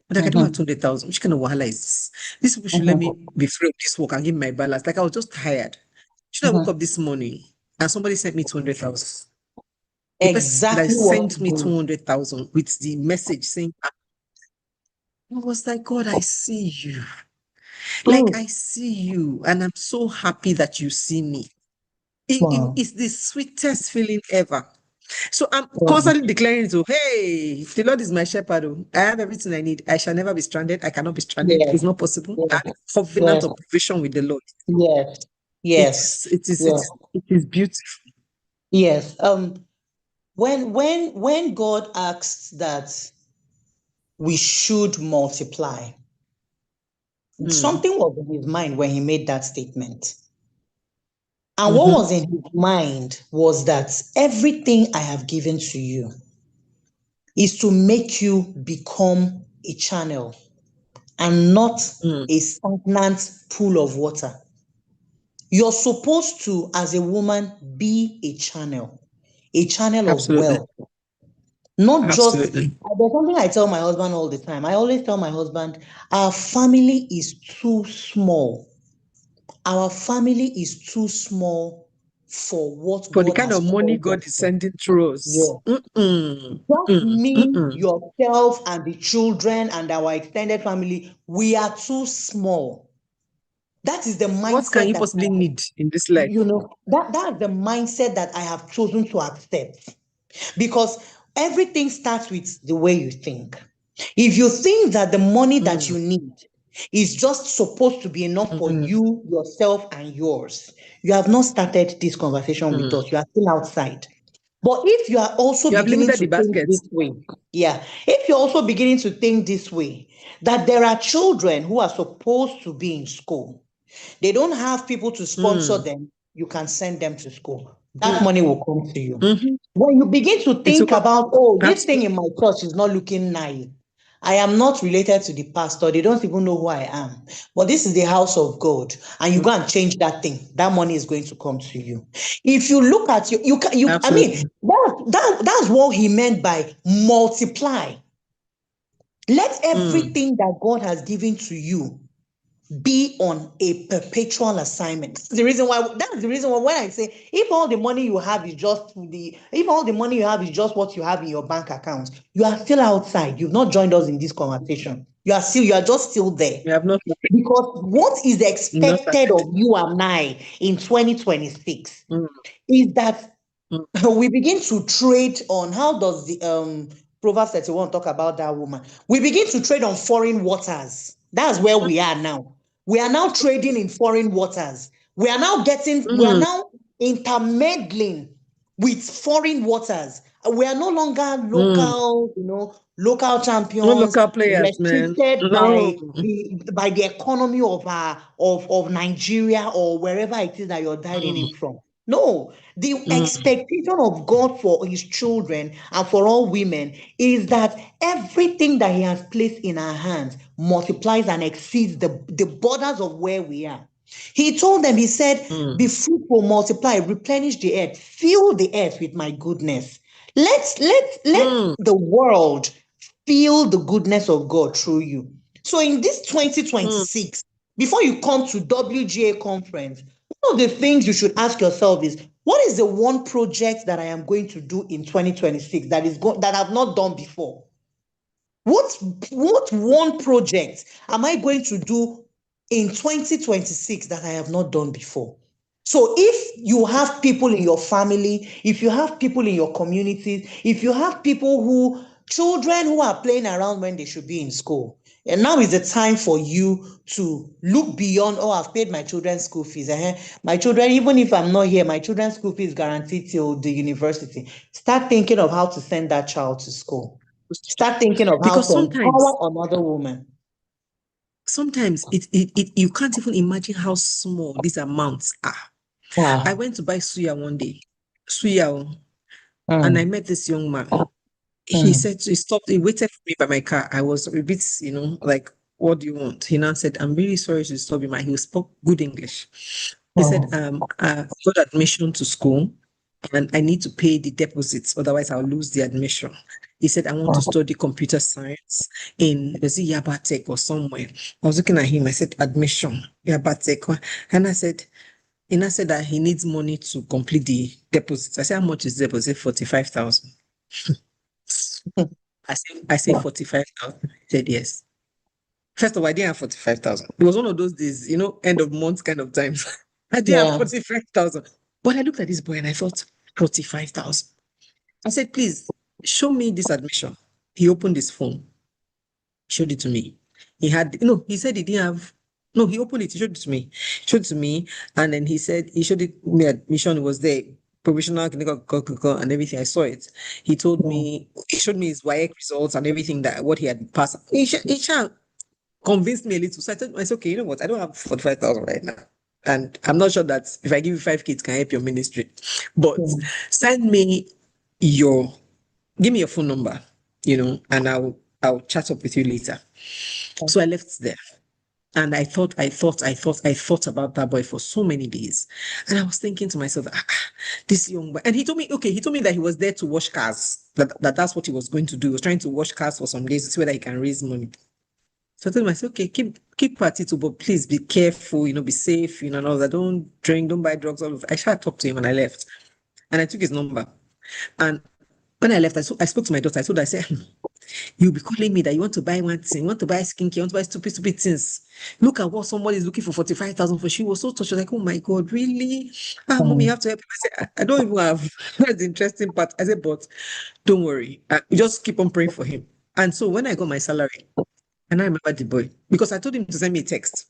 But like, I don't have mhm, 200,000. Which kind of wahala is this? These people should let mhm, me be free of this work and give me my balance. Like I was just tired. Should I woke mhm. up this morning and somebody sent me 200,000? The person that Exactly what sent to me do. 200,000 with the message saying, I was like, God, I see you. Like, Mm. I see you, and I'm so happy that you see me. Wow. It's the sweetest feeling ever. So I'm Wow. constantly declaring to, hey, the Lord is my shepherd. I have everything I need. I shall never be stranded. I cannot be stranded. Yes. It's not possible. I Yes. have covenant Yes. of provision with the Lord. Yes. It Yes. is, it is, it Yes. is, it is beautiful. Yes. When God asks that we should multiply, Mm, something was in his mind when he made that statement. And what mhm, was in his mind was that everything I have given to you is to make you become a channel and not mm, a stagnant pool of water. You're supposed to, as a woman, be a channel of absolutely. wealth. Not just, Absolutely. there's something I tell my husband all the time. I always tell my husband, our family is too small. Our family is too small for what For the God kind has of money called God us is for. sending through us. Yeah. Just me, Mm-mm. yourself, and the children and our extended family, we are too small. That is the What can mindset you that possibly need in this life? that's the mindset that I have chosen to accept. Because everything starts with the way you think. If you think that the money that Mm, you need is just supposed to be enough for mm, you, yourself, and yours, you have not started this conversation with mm. us. You are still outside. But if you are also You have beginning limited to the think basket. this way, yeah, if you're also beginning to think this way, that there are children who are supposed to be in school, they don't have people to sponsor Mm, them, you can send them to school. That mm, money will come to you. mhm. When you begin to It will think come. about, oh, this thing in Absolutely. my church is not looking nice. I am not related to the pastor. They don't even know who I am. But this is the house of God. And you Mm, go and change that thing. That money is going to come to you. If you look at you can I mean, absolutely. that's what he meant by multiply. Let Mm, everything that God has given to you be on a perpetual assignment. That's the reason why when I say if all the money you have is just what you have in your bank account, you are still outside. You've not joined us in this conversation. You are just still there. We have not Because what is expected of you and I in 2026 is that we begin to trade on, how does the Proverbs 31 talk about that woman? We begin to trade on foreign waters. That's where we are now. We are now trading in foreign waters. We are now intermeddling with foreign waters. We are no longer local champions, no local players, restricted man. by the economy of Nigeria or wherever it is that you're dialing in from. No, the expectation of God for his children and for all women is that everything that he has placed in our hands multiplies and exceeds the borders of where we are. He told them, he said, be fruitful, multiply, replenish the earth, fill the earth with my goodness. Let the world feel the goodness of God through you. So in this 2026, before you come to WGA conference, one of the things you should ask yourself is, what is the one project that I am going to do in 2026 that I've not done before? What one project am I going to do in 2026 that I have not done before? So if you have people in your family, if you have people in your communities, if you have children who are playing around when they should be in school, and now is the time for you to look beyond, I've paid my children's school fees. My children, even if I'm not here, my children's school fees guaranteed till the university. Start thinking of how to send that child to school. Start thinking of how to empower another woman. Sometimes you can't even imagine how small these amounts are. Wow. I went to buy suya one day, and I met this young man. He said, he waited for me by my car. I was a bit, like, what do you want? He now said, I'm really sorry to stop you, man. He spoke good English. He said, I got admission to school and I need to pay the deposits, otherwise I'll lose the admission. He said, I want to study computer science in, was it Yabatek or somewhere? I was looking at him, I said, admission, Yabatek. And I said that he needs money to complete the deposits. I said, how much is the deposit? 45,000. I say 45,000. He said, yes. First of all, I didn't have 45,000. It was one of those days, end of month kind of times. I didn't have 45,000. But I looked at this boy and I thought, 45,000. I said, please, show me this admission. He opened his phone, showed it to me. He said he didn't have, he opened it, he showed it to me. And then he said, he showed it me admission, it was there, provisional, and everything. I saw it. He told me, he showed me his WAEC results and everything, what he had passed. He convinced me a little. So I said, okay, you know what? I don't have 45,000 right now. And I'm not sure that if I give you 5 kids, can help your ministry. But give me your phone number, and I'll chat up with you later. So I left there. And I thought about that boy for so many days. And I was thinking to myself, this young boy. And he told me that he was there to wash cars, that's what he was going to do. He was trying to wash cars for some days to see whether he can raise money. So I told myself, okay, keep party too, but please be careful, be safe, and all that. Don't drink, don't buy drugs, all of that. I tried to talk to him and I left. And I took his number. And when I left, I spoke to my daughter. I said, you'll be calling me that you want to buy one thing, you want to buy skincare, you want to buy stupid things. Look at what somebody is looking for 45,000 for. She was so touched. She was like, oh my God, really? Mommy, you have to help me. I said, I don't even have. That's the interesting part. I said, but don't worry. Just keep on praying for him. And so when I got my salary, and I remember the boy, because I told him to send me a text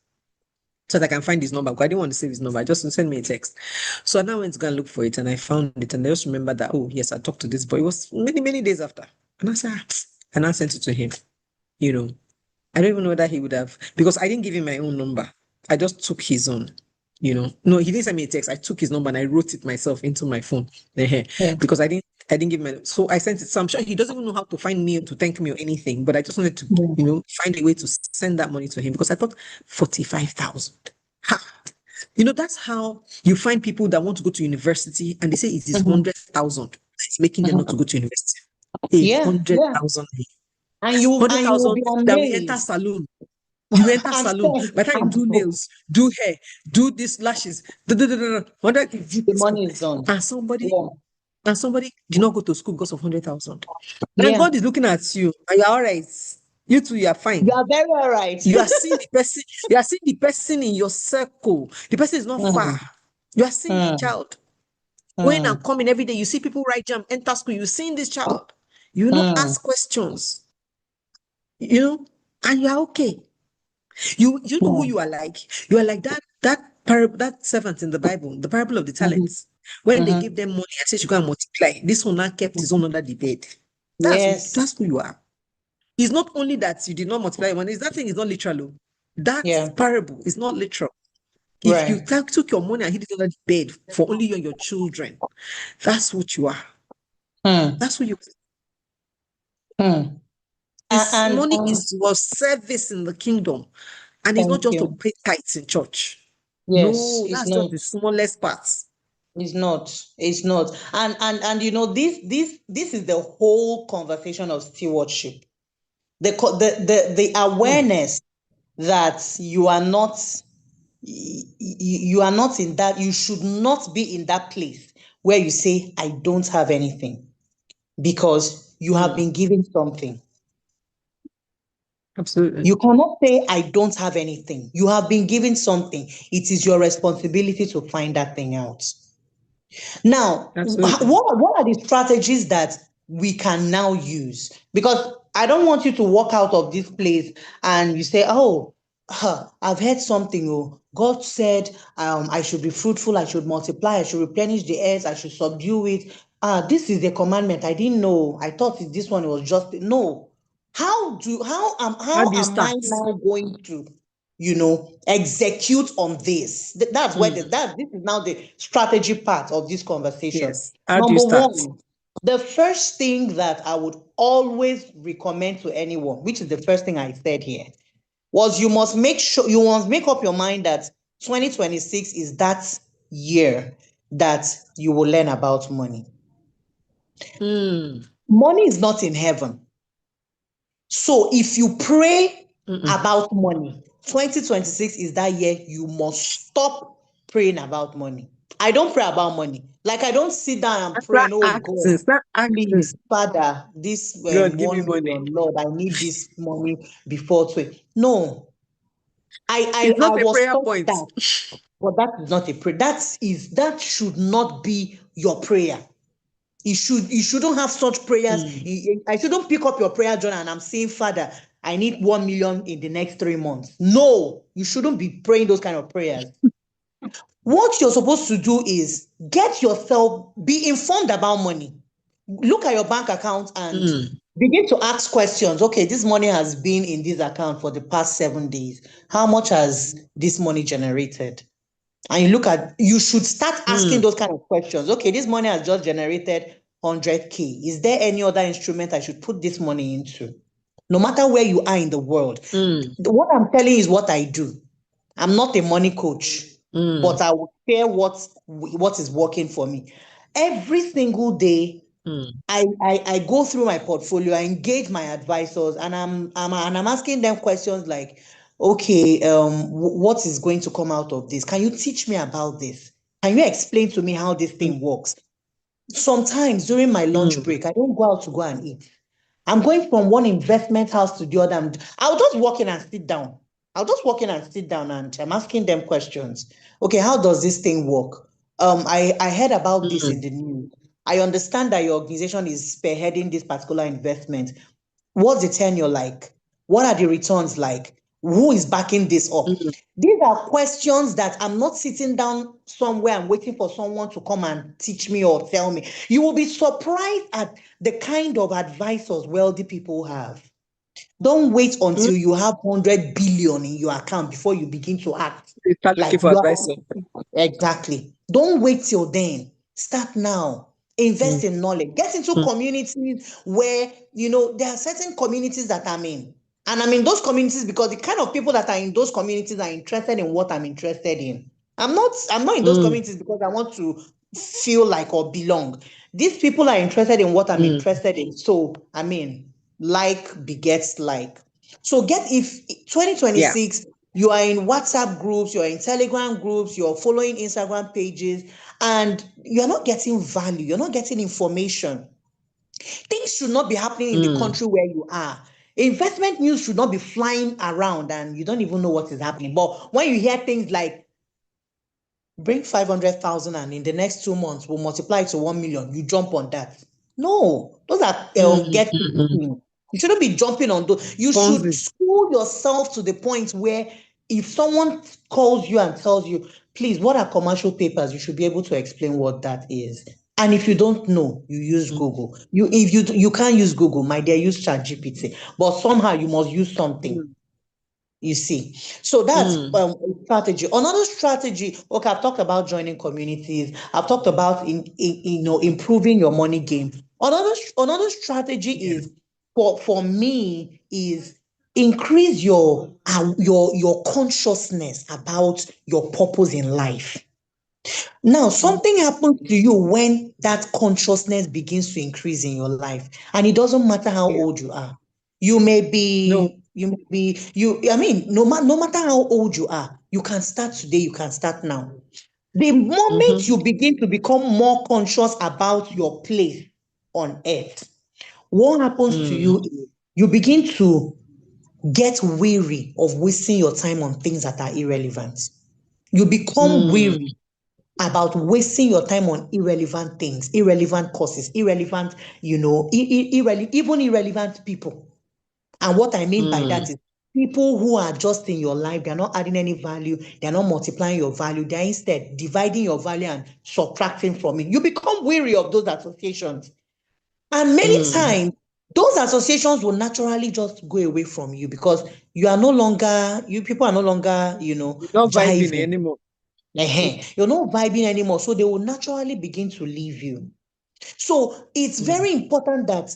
so that I can find his number, because I didn't want to save his number. I just send me a text. So I now went to go and look for it, and I found it. And I just remember that, oh, yes, I talked to this boy. It was many, many days after. And I said, and I sent it to him. I don't even know whether he would have, because I didn't give him my own number. I just took his own. No, he didn't send me a text. I took his number and I wrote it myself into my phone. Because I didn't give him. So I sent it. So I'm sure he doesn't even know how to find me to thank me or anything. But I just wanted to, find a way to send that money to him, because I thought 45,000. That's how you find people that want to go to university and they say it is 100,000. It's making them not to go to university. 100,000. And you will be amazed. That we enter saloon. You enter I'm salon, scared. by the time you do nails, do hair, do this lashes, The money is done. and somebody Yeah. did not go to school because of 100,000. And Yeah. God is looking at you, and you're all right. You too, you are fine. You are very all right. You are seeing the person in your circle. The person is not far. You are seeing the child going and coming every day. You see people write jam, enter school. You're seeing this child. You know, ask questions. You know, and you are okay. You know who you are like. You are like that servant in the Bible, the parable of the talents. When they give them money and say, "You go and multiply." This one now kept his own under the bed. Yes. That's who you are. It's not only that you did not multiply money. That thing is not literal. That Yeah. parable is not literal. If you Right. took your money and hid it under the bed for only you and your children, that's what you are. That's who you are. This money is your service in the kingdom. And it's not thank just to you. pay tithes in church. Yes, No, it's that's just not. the smallest part. It's not. It's not. And you know, this is the whole conversation of stewardship. The awareness that you are not you are not in that, you should not be in that place where you say, I don't have anything, because you have been given something. Absolutely. You cannot say, I don't have anything. You have been given something. It is your responsibility to find that thing out. Now, Absolutely. what are the strategies that we can now use? Because I don't want you to walk out of this place and you say, oh, I've heard something. Oh, God said I should be fruitful, I should multiply, I should replenish the earth, I should subdue it. This is the commandment. I didn't know. I thought this one was just no. How How do you am I start? now going to execute on this? That's where this is now the strategy part of this conversation. Yes. How do you Number start? one, the first thing that I would always recommend to anyone, which is the first thing I said here, was you must make up your mind that 2026 is that year that you will learn about money. Money is not in heaven. So if you pray about money, 2026 is that year you must stop praying about money. I don't pray about money. Like, I don't sit down and pray, Start and oh acting. God, Start acting. please, Father, this God, give me 1 money. million, Lord, I need this money before 20. No, It's I not a was prayer taught point. that, but that is not a prayer. That should not be your prayer. You shouldn't have such prayers. I shouldn't pick up your prayer journal and I'm saying, Father, I need 1 million in the next 3 months. No, you shouldn't be praying those kind of prayers. What you're supposed to do is be informed about money. Look at your bank account and begin to ask questions. Okay, this money has been in this account for the past 7 days. How much has this money generated? And you should start asking those kind of questions. Okay, this money has just generated 100K. Is there any other instrument I should put this money into? No matter where you are in the world. What I'm telling you is what I do. I'm not a money coach, but I will share what is working for me. Every single day, I go through my portfolio, I engage my advisors, and I'm asking them questions like, okay, what is going to come out of this? Can you teach me about this? Can you explain to me how this thing works? Sometimes during my lunch break, I don't go out to go and eat. I'm going from one investment house to the other. I'll just walk in and sit down. And I'm asking them questions. Okay, how does this thing work? I heard about this in the news. I understand that your organization is spearheading this particular investment. What's the tenure like? What are the returns like? Who is backing this up? These are questions that I'm not sitting down somewhere and waiting for someone to come and teach me or tell me. You will be surprised at the kind of advisors wealthy people have. Don't wait until you have 100 billion in your account before you begin to act You start like looking for you advice. are. Exactly. Don't wait till then. Start now. Invest in knowledge. Get into communities where, there are certain communities that I'm in. And I'm in those communities because the kind of people that are in those communities are interested in what I'm interested in. I'm not in those communities because I want to feel like or belong. These people are interested in what I'm interested in. So, like begets like. So if 2026, you are in WhatsApp groups, you're in Telegram groups, you're following Instagram pages, and you're not getting value, you're not getting information. Things should not be happening in the country where you are. Investment news should not be flying around and you don't even know what is happening. But when you hear things like bring 500,000 and in the next 2 months we'll multiply it to 1 million, you jump on that. No, those are get you shouldn't be jumping on those. You should school yourself to the point where if someone calls you and tells you, please, what are commercial papers, you should be able to explain what that is. And if you don't know, you use Google. If you can't use Google, my dear, use ChatGPT. But somehow you must use something. You see, so that's a strategy. Another strategy. Okay, I've talked about joining communities. I've talked about improving your money game. Another strategy is for me is increase your consciousness about your purpose in life. Now, something happens to you when that consciousness begins to increase in your life, and it doesn't matter how old you are. You may be, I mean, no matter how old you are, you can start today, you can start now. The moment you begin to become more conscious about your place on earth, what happens to you is you begin to get weary of wasting your time on things that are irrelevant. You become weary about wasting your time on irrelevant things, irrelevant courses, irrelevant, even irrelevant people. And what I mean by that is people who are just in your life, they're not adding any value, they're not multiplying your value, they're instead dividing your value and subtracting from it. You become weary of those associations. And many times, those associations will naturally just go away from you because people are no longer, not vibing anymore. You're not vibing anymore. So they will naturally begin to leave you. So it's very important that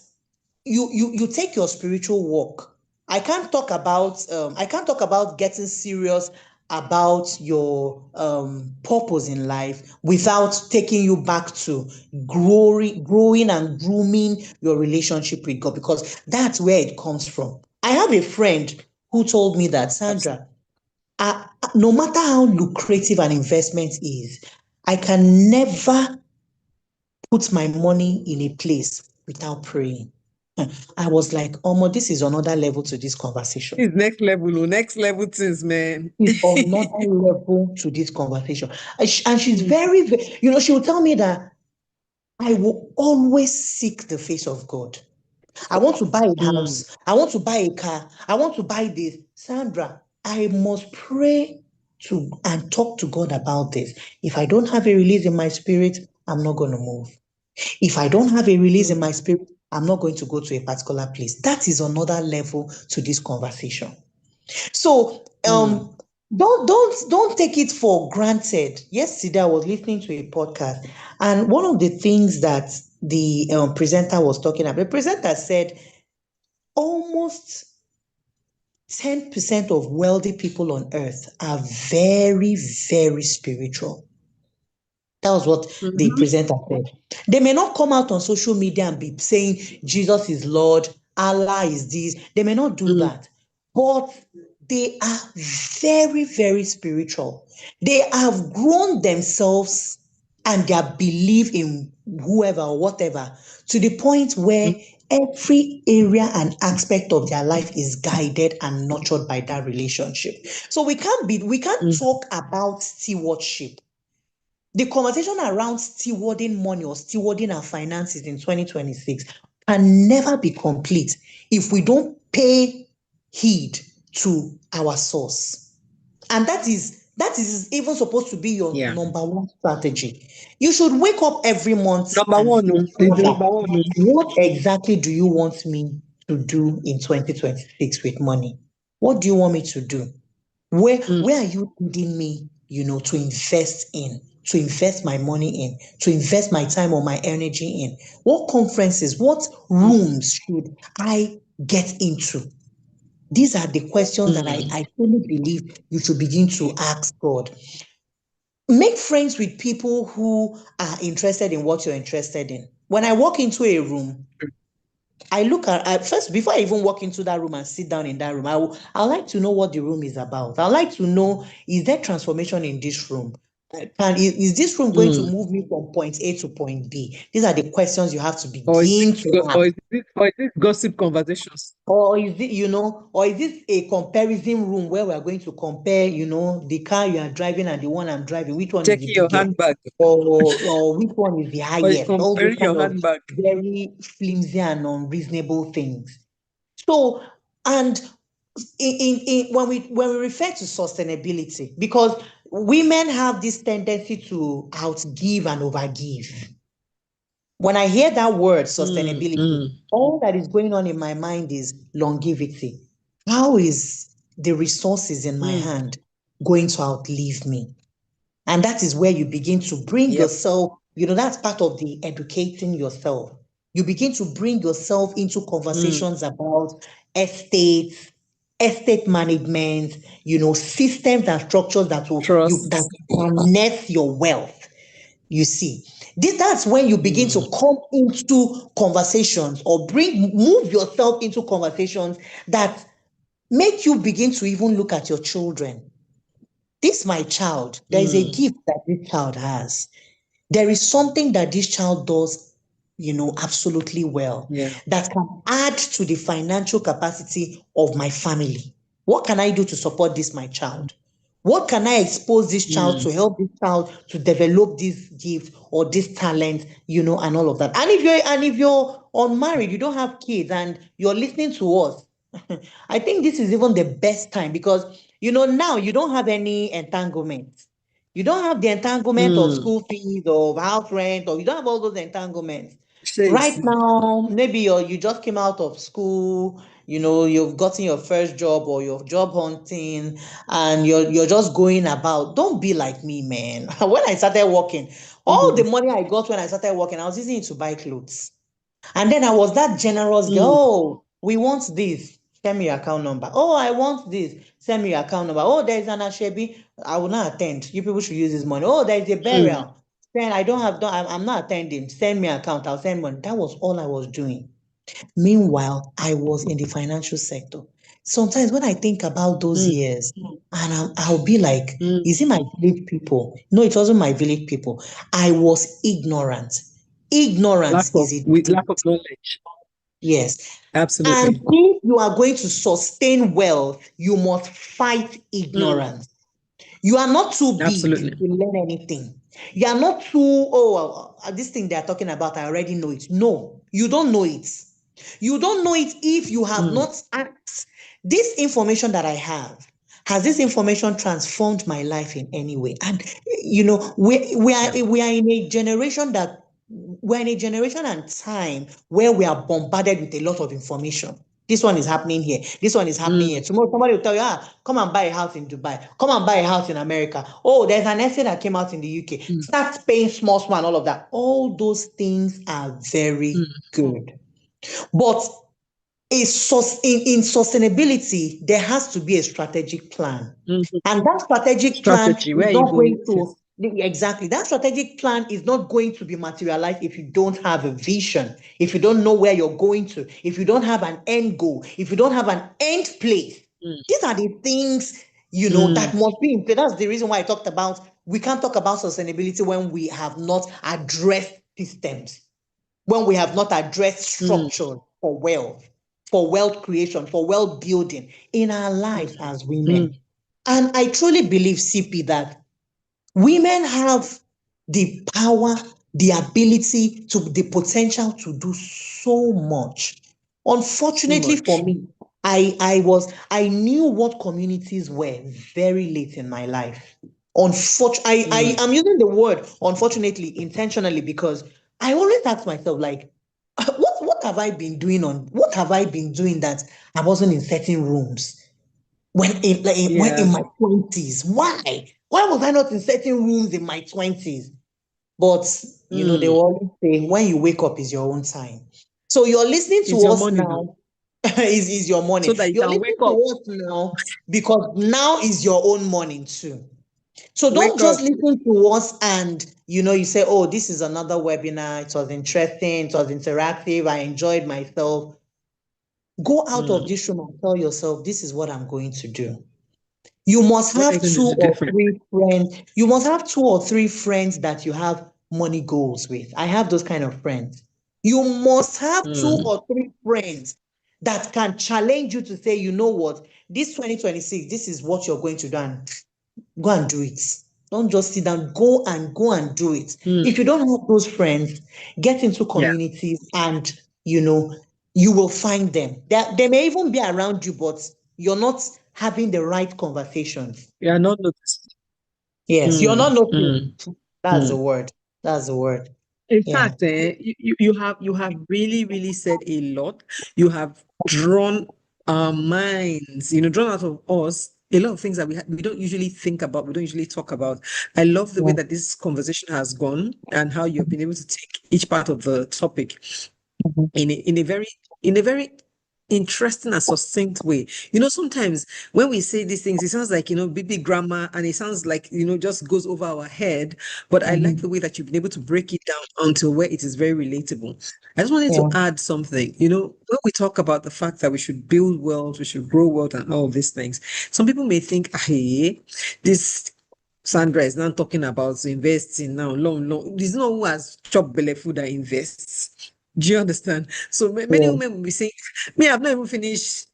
you take your spiritual walk. I can't talk about getting serious about your purpose in life without taking you back to growing and grooming your relationship with God, because that's where it comes from. I have a friend who told me that, Sandra, no matter how lucrative an investment is, I can never put my money in a place without praying. I was like, this is another level to this conversation. It's next level things, man. It's another level to this conversation. And she's very, she will tell me that I will always seek the face of God. I want to buy a house. I want to buy a car. I want to buy this. Sandra, I must pray and talk to God about this. If I don't have a release in my spirit, I'm not going to move. If I don't have a release in my spirit, I'm not going to go to a particular place. That is another level to this conversation. So don't take it for granted. Yesterday I was listening to a podcast, and one of the things that the presenter was talking about, the presenter said almost 10% of wealthy people on earth are very, very spiritual. That was what the presenter said. They may not come out on social media and be saying Jesus is Lord, Allah is this. They may not do that. But they are very, very spiritual. They have grown themselves and their belief in whoever or whatever to the point where every area and aspect of their life is guided and nurtured by that relationship. So we can't talk about stewardship. The conversation around stewarding money or stewarding our finances in 2026 can never be complete if we don't pay heed to our source. And that is even supposed to be your number one strategy. You should wake up every month and say, what exactly do you want me to do in 2026 with money? What do you want me to do? Where are you leading me, to invest in, to invest my money in, to invest my time or my energy in? What conferences, what rooms should I get into? These are the questions that I truly believe you should begin to ask God. Make friends with people who are interested in what you're interested in. When I walk into a room, I look at first before I even walk into that room and sit down in that room. I like to know what the room is about. I like to know, is there transformation in this room? Is this room going to move me from point A to point B? These are the questions you have to begin to ask. Or is it gossip conversations? Or is it, or is this a comparison room where we are going to compare, the car you are driving and the one I'm driving, which one is the Checking your biggest? handbag. Or which one is the Or you highest? All those comparing kind your of handbag. very flimsy and unreasonable things. So, and when we refer to sustainability, because women have this tendency to outgive and overgive. When I hear that word sustainability, all that is going on in my mind is longevity. How is the resources in my hand going to outlive me? And that is where you begin to bring Yep. yourself, that's part of the educating yourself. You begin to bring yourself into conversations about estates, estate management, systems and structures that Trust. harness your wealth. You see, that's when you begin to come into conversations or move yourself into conversations that make you begin to even look at your children. This my child, there is a gift that this child has. There is something that this child does, absolutely well, that can add to the financial capacity of my family. What can I do to support this, my child? What can I expose this child to help this child to develop this gift or this talent, and all of that? And if you're unmarried, you don't have kids, and you're listening to us, I think this is even the best time because now you don't have any entanglement. You don't have the entanglement of school fees or house rent, or you don't have all those entanglements. Right now, maybe you just came out of school, you've gotten your first job or you're job hunting, and you're just going about. Don't be like me, man. When I started working, all the money I got when I started working, I was using it to buy clothes. And then I was that generous girl. Oh, we want this. Send me your account number. Oh, I want this. Send me your account number. Oh, there's an Ashebi. I will not attend. You people should use this money. Oh, there's a burial. Then I don't have. I'm not attending. Send me account. I'll send money. That was all I was doing. Meanwhile, I was in the financial sector. Sometimes when I think about those years, and I'll be like, is it my village people? No, it wasn't my village people. I was ignorant. Ignorance is a Lack of knowledge. yes. Absolutely. And if you are going to sustain wealth, you must fight ignorance. You are not too big to learn anything. You are not too, this thing they are talking about, I already know it. No, you don't know it. You don't know it if you have not asked. This information that I have, has this information transformed my life in any way? And we are in a generation that we're in a generation and time where we are bombarded with a lot of information. This one is happening here. This one is happening here. Tomorrow, somebody will tell you, come and buy a house in Dubai. Come and buy a house in America. Oh, there's an essay that came out in the UK. Start paying small and all of that. All those things are very good. But in sustainability, there has to be a strategic plan. And that strategic plan is not going to, exactly, that strategic plan is not going to be materialized if you don't have a vision, if you don't know where you're going to, if you don't have an end goal, if you don't have an end place. These are the things, that must be in place. That's the reason why I talked about, we can't talk about sustainability when we have not addressed systems, when we have not addressed structure for wealth creation, for wealth building in our lives as women. And I truly believe, CP, that women have the power, the ability, the potential to do so much. Unfortunately for me, I knew what communities were very late in my life. Unfortunately, I am using the word unfortunately intentionally because I always ask myself, like, what have I been doing that I wasn't in certain rooms when in my 20s? Why was I not in certain rooms in my 20s? But they will always say, when you wake up is your own time. So you're listening to us now. is your morning. So that you You're can listening wake up. to us now because now is your own morning too. So don't Wake just up. listen to us and you say, oh, this is another webinar. It was interesting, it was interactive, I enjoyed myself. Go out of this room and tell yourself, this is what I'm going to do. You must What are have you going to two do or different? three friends. You must have two or three friends that you have money goals with. I have those kind of friends. You must have two or three friends that can challenge you to say, you know what, this 2026, this is what you're going to do, and go and do it. Don't just sit down, go and do it. If you don't have those friends, get into Yeah, communities and you will find them. They may even be around you, but you're not having the right conversations. you are not noticed. Yes, you're not Mm. noticed. That's the Mm. word. That's the word. In Yeah. fact, you have really said a lot. You have drawn our minds, drawn out of us a lot of things that we don't usually think about, we don't usually talk about. I love the way Yeah. that this conversation has gone and how you've been able to take each part of the topic Mhm. in a very interesting and succinct way. Sometimes when we say these things, it sounds like, big grammar, and it sounds like, just goes over our head. But I like Mhm. the way that you've been able to break it down until where it is very relatable. I just wanted to Yeah. add something. When we talk about the fact that we should build wealth, we should grow wealth, and all of these things, some people may think, hey, this Sandra is now talking about investing now, loan. There's no who has chopped belly food that invests. Do you understand? So many Yeah. women will be saying, me, I've not even finished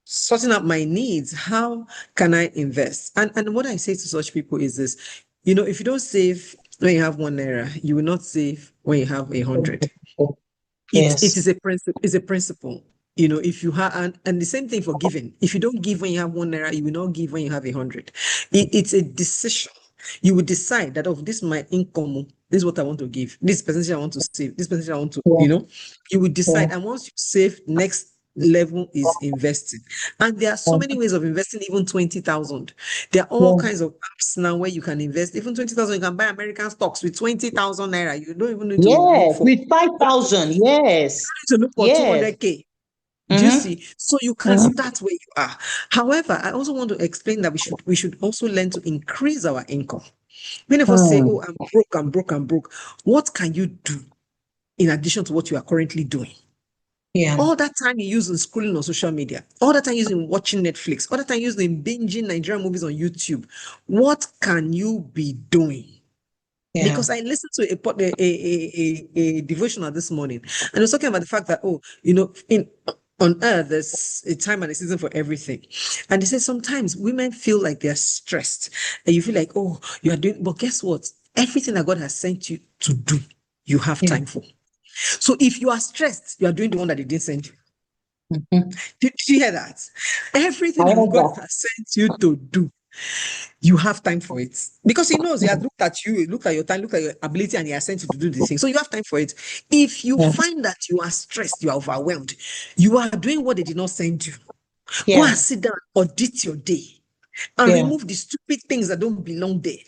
sorting out my needs. How can I invest? And what I say to such people is this, if you don't save when you have 1 naira, you will not save when you have 100. It is Yes. a principle. It's a principle. If you have, and the same thing for giving. If you don't give when you have 1 naira, you will not give when you have 100. It's a decision. You will decide that, this is my income. This is what I want to give. This percentage I want to save. This percentage I want to, Yeah. you will Yeah. decide. And once you save, next level is investing. And there are so many ways of investing, even 20,000. There are all Yeah. kinds of apps now where you can invest. Even 20,000, you can buy American stocks with 20,000 naira. You don't even need to look Yes. for With 5,000. Yes. to look for Yes. 200K. Do you Mm-hmm. see? So you can Mm-hmm. start where you are. However, I also want to explain that we should also learn to increase our income. Many of us say, "Oh, Mm. I'm broke, I'm broke, I'm broke." What can you do in addition to what you are currently doing? Yeah. All that time you use in scrolling on social media, all that time you use in watching Netflix, all that time you use in binging Nigerian movies on YouTube. What can you be doing? Yeah. Because I listened to a devotional this morning, and it was talking about the fact that, in on earth there's a time and a season for everything. And they said sometimes women feel like they're stressed, and you feel like, oh, you are doing, but guess what? Everything that God has sent you to do, you have Yeah. time for. So if you are stressed, you are doing the one that they didn't send you. Mm-hmm. Did you hear that? I Everything that heard God that. has sent you to do, you have time for it, because he knows he has looked at you, looked at your time, looked at your ability, and he has sent you to do the thing. So you have time for it. If you Yeah. find that you are stressed, you are overwhelmed, you are doing what they did not send you, go and Yeah. sit down, audit your day, and Yeah. remove the stupid things that don't belong there,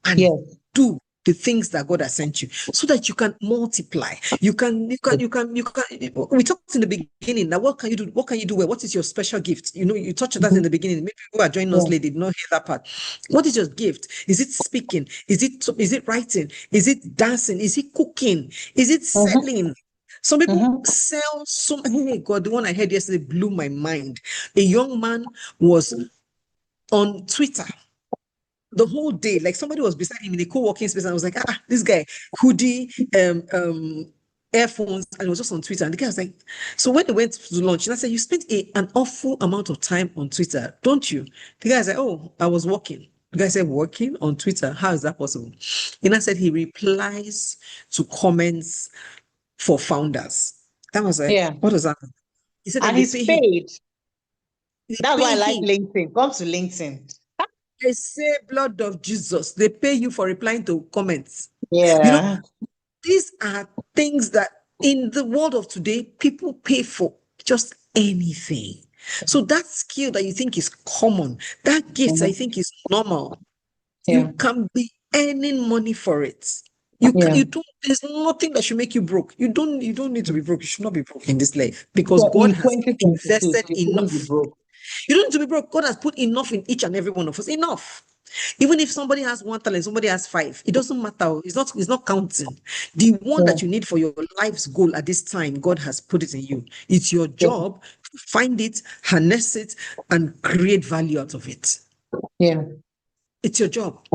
and Yes. do the things that God has sent you, so that you can multiply. You can. We talked in the beginning that what can you do? What can you do well? What is your special gift? You touched on that in Mm-hmm. the beginning. Maybe people who are joining us Yeah. late did not hear that part. What is your gift? Is it speaking? Is it writing? Is it dancing? Is it cooking? Is it Mm-hmm. selling? Some people Mm-hmm. sell so. Hey God, the one I heard yesterday blew my mind. A young man was on Twitter the whole day. Like, somebody was beside him in a co-working space, and I was like, this guy, hoodie, earphones, and it was just on Twitter. And the guy was like, so when they went to lunch, and I said, you spent an awful amount of time on Twitter, don't you? The guy said, oh, I was working. The guy said, working on Twitter? How is that possible? And I said, he replies to comments for founders. I was like, Yeah. what does that mean? He said that And they he's pay him. paid. They That's why I pay like him. LinkedIn. Come to LinkedIn. They say blood of Jesus. They pay you for replying to comments. You know, Yeah. these are things that in the world of today, people pay for just anything. So that skill that you think is common, that gift I Mm-hmm. think is normal, you Yeah. can be earning money for it. You can, Yeah. you don't, there's nothing that should make you broke. You don't need to be broke. You should not be broke in this life, because So God in has 2026, invested you shouldn't be enough. broke. You don't need to be broke. God has put enough in each and every one of us. Enough. Even if somebody has 1 talent, somebody has 5, it doesn't matter. It's not counting. The one Yeah. that you need for your life's goal at this time, God has put it in you. It's your Yeah. job to find it, harness it, and create value out of it. Yeah. It's your job.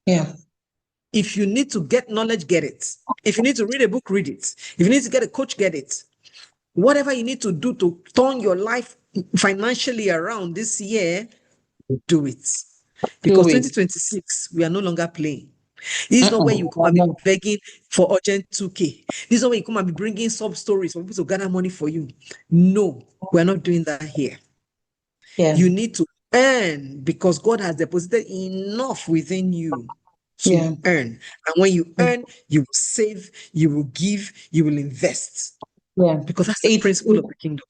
Yeah. If you need to get knowledge, get it. If you need to read a book, read it. If you need to get a coach, get it. Whatever you need to do to turn your life financially around this year, do it. Do Because it. 2026, we are no longer playing. This is not where you come Why and be not? begging for urgent 2K. This is not where you come and be bringing sub stories for people to gather money for you. No, we're not doing that here. Yeah. You need to earn because God has deposited enough within you to Yeah. earn. And when you earn, you will save, you will give, you will invest. Yeah. Because that's the It's principle of the kingdom.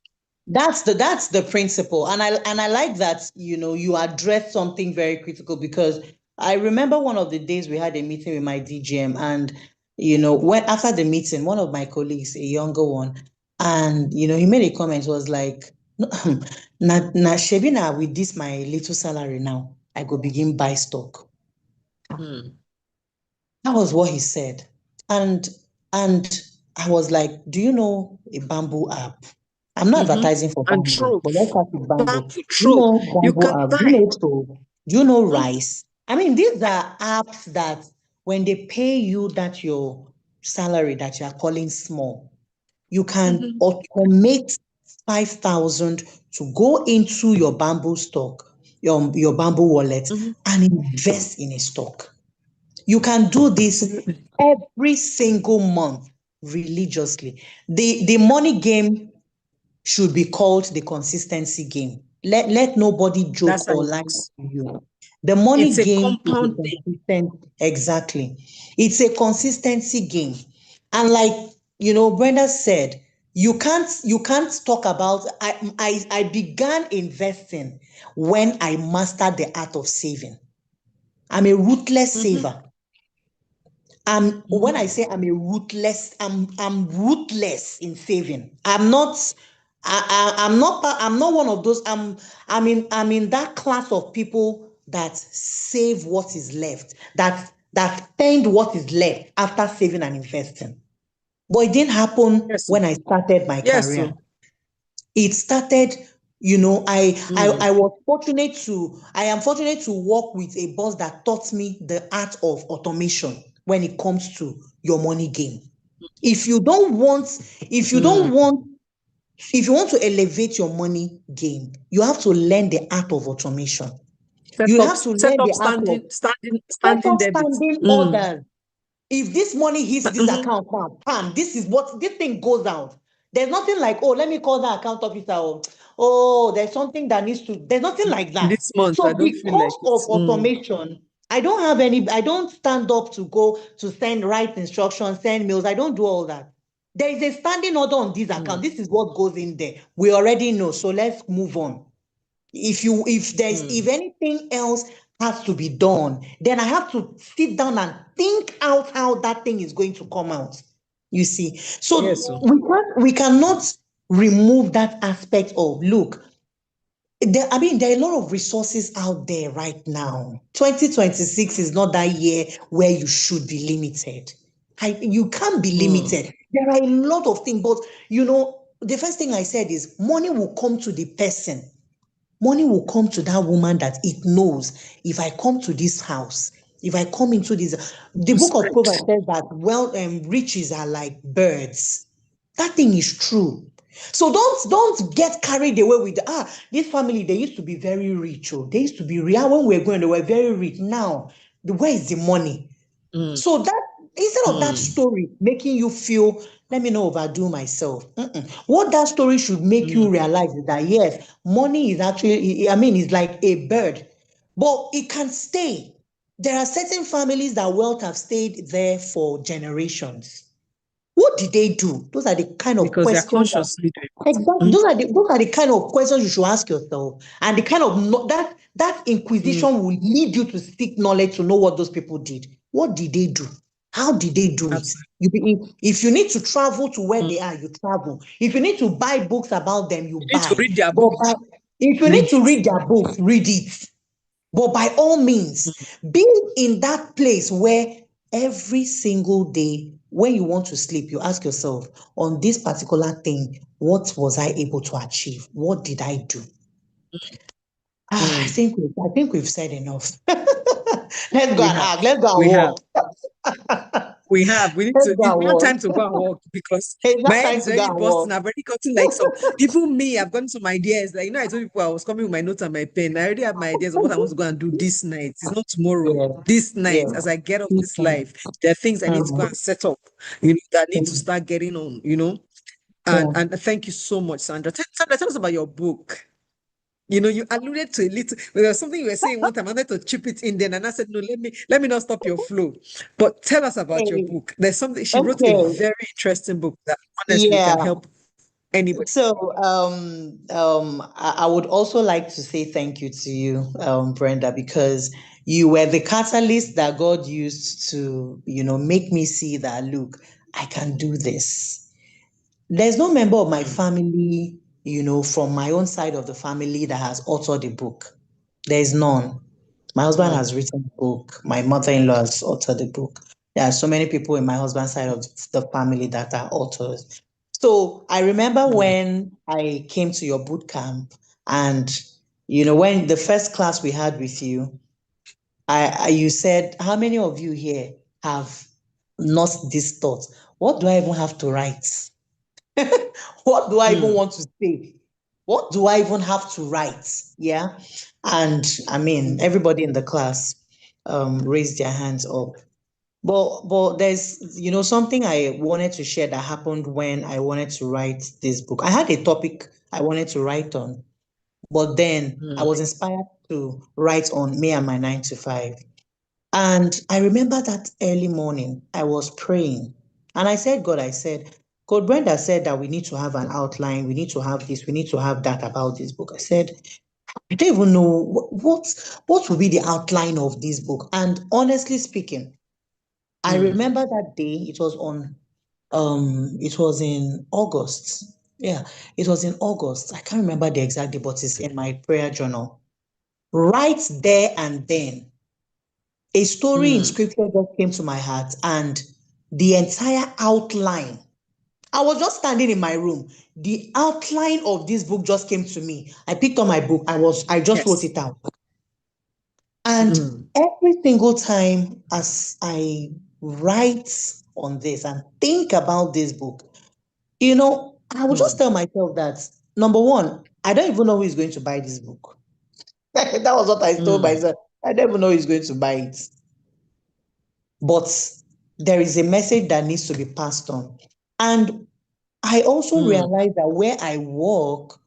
That's the principle, and I like that, you address something very critical, because I remember one of the days we had a meeting with my DGM, and when after the meeting, one of my colleagues, a younger one, and he made a comment, was like, na Shebina, with this my little salary now, I go begin buy stock. That was what he said. And I was like, do you know a bamboo app? I'm not advertising for And bamboo, trove, but let's start with bamboo. bamboo Do you trove, know you bamboo can app? Do you buy. know trove? Do you know rice? I mean, these are apps that when they pay you that your salary that you are calling small, you can automate 5,000 to go into your bamboo stock, your bamboo wallet, and invest in a stock. You can do this every single month religiously. The money game should be called the consistency game. Let nobody That's joke how or it lie works. to you. The money It's a game is a compound thing. consistent, exactly. It's a consistency game. And like Brenda said, you can't talk about I began investing when I mastered the art of saving. I'm a ruthless saver. When I say I'm a ruthless, I'm ruthless in saving. I'm not one of those. I'm in that class of people that save what is left, that spend what is left after saving and investing. But it didn't happen Yes, when I started my yes, career. It started, I am fortunate to work with a boss that taught me the art of automation when it comes to your money game. If you don't want, if you don't want, if you want to elevate your money game, you have to learn the art of automation. You have to set learn up the art of set standing up debits. standing orders. If this money hits this account now, bam, this is what this thing goes out. There's nothing like, oh, let me call that account officer. Oh, there's something that needs to, there's nothing like that. This month, I So don't feel like because it. of automation, I don't stand up to go to send right instructions, send mails. I don't do all that. There is a standing order on this account. This is what goes in there. We already know. So let's move on. If anything else has to be done, then I have to sit down and think out how that thing is going to come out. You see, so Yes, we cannot remove that aspect of, look, there are a lot of resources out there right now. 2026 is not that year where you should be limited. You can't be limited. There are a lot of things, but the first thing I said is money will come to the person. Money will come to that woman that it knows, if I come to this house, if I come into this, the book of Proverbs says that riches are like birds. That thing is true. So don't get carried away with this family. They used to be very rich. Oh, they used to be real when we were going. They were very rich. Now, where is the money? So that instead of that story making you feel, let me not overdo myself. What that story should make you realize is that yes, money is actually, it's like a bird, but it can stay. There are certain families that wealth have stayed there for generations. What did they do? Those are the kind of because they're questions that consciously doing exactly those are the kind of questions you should ask yourself, and the kind of that inquisition will lead you to seek knowledge to know what those people did. What did they do? How did they do it? Absolutely. If you need to travel to where they are, you travel. If you need to buy books about them, you You need to buy. read their But book, if you read need to it. read their books, read it. But by all means, be in that place where every single day when you want to sleep, you ask yourself, on this particular thing, what was I able to achieve? What did I do? I think we've said enough. Let's go We and have. act. Let's go and We have. walk. We have. We need Let's to. go It's and now walk. time to go and walk because It's my not head time is to go already and busting. walk. I've already gotten like some. Even me, I've gotten some ideas. Like I told people I was coming with my notes and my pen. I already have my ideas of what I want to go and do this night. It's not tomorrow. Yeah, This night, yeah. as I get off this Mhm, life, there are things I need to go and set up. That need to mhm. start getting on. Yeah. And thank you so much, Sandra. Sandra, tell us about your book. You alluded to a little. There was something you were saying one time. I wanted to chip it in there, and I said, "No, let me not stop your flow." But tell us about your Okay. book. There's something she wrote a Okay. very interesting book that honestly can Yeah. help anybody. So, I would also like to say thank you to you, Brenda, because you were the catalyst that God used to, make me see that, look, I can do this. There's no member of my Mm, family, from my own side of the family that has authored a book. There's none. My husband mm, has written a book. My mother-in-law has authored a book. There are so many people in my husband's side of the family that are authors. So I remember mm, when I came to your boot camp, and when the first class we had with you, you said, how many of you here have not this thought? What do I even have to write? What do I even mm, want to say? What do I even have to write? Yeah. And I mean, mm, everybody in the class raised their hands up. But there's something I wanted to share that happened when I wanted to write this book. I had a topic I wanted to write on, but then I mm, was inspired to write on me and my 9 to 5. And I remember that early morning, I was praying. And I said, God, Brenda said that we need to have an outline, we need to have this, we need to have that about this book. I said, I don't even know what will be the outline of this book. And honestly speaking, I mm, remember that day, it was in August. Yeah, it was in August. I can't remember the exact day, but it's in my prayer journal. Right there and then, a story in mm, scripture just came to my heart, and the entire outline. I was just standing in my room. The outline of this book just came to me. I picked up my book. I just wrote yes. it out. And Mm, every single time as I write on this and think about this book, I would just mm, tell myself that, number one, I don't even know who is going to buy this book. That was what I told mm, myself. I don't even know who is going to buy it. But there is a message that needs to be passed on. And I also mm, realize that where I work,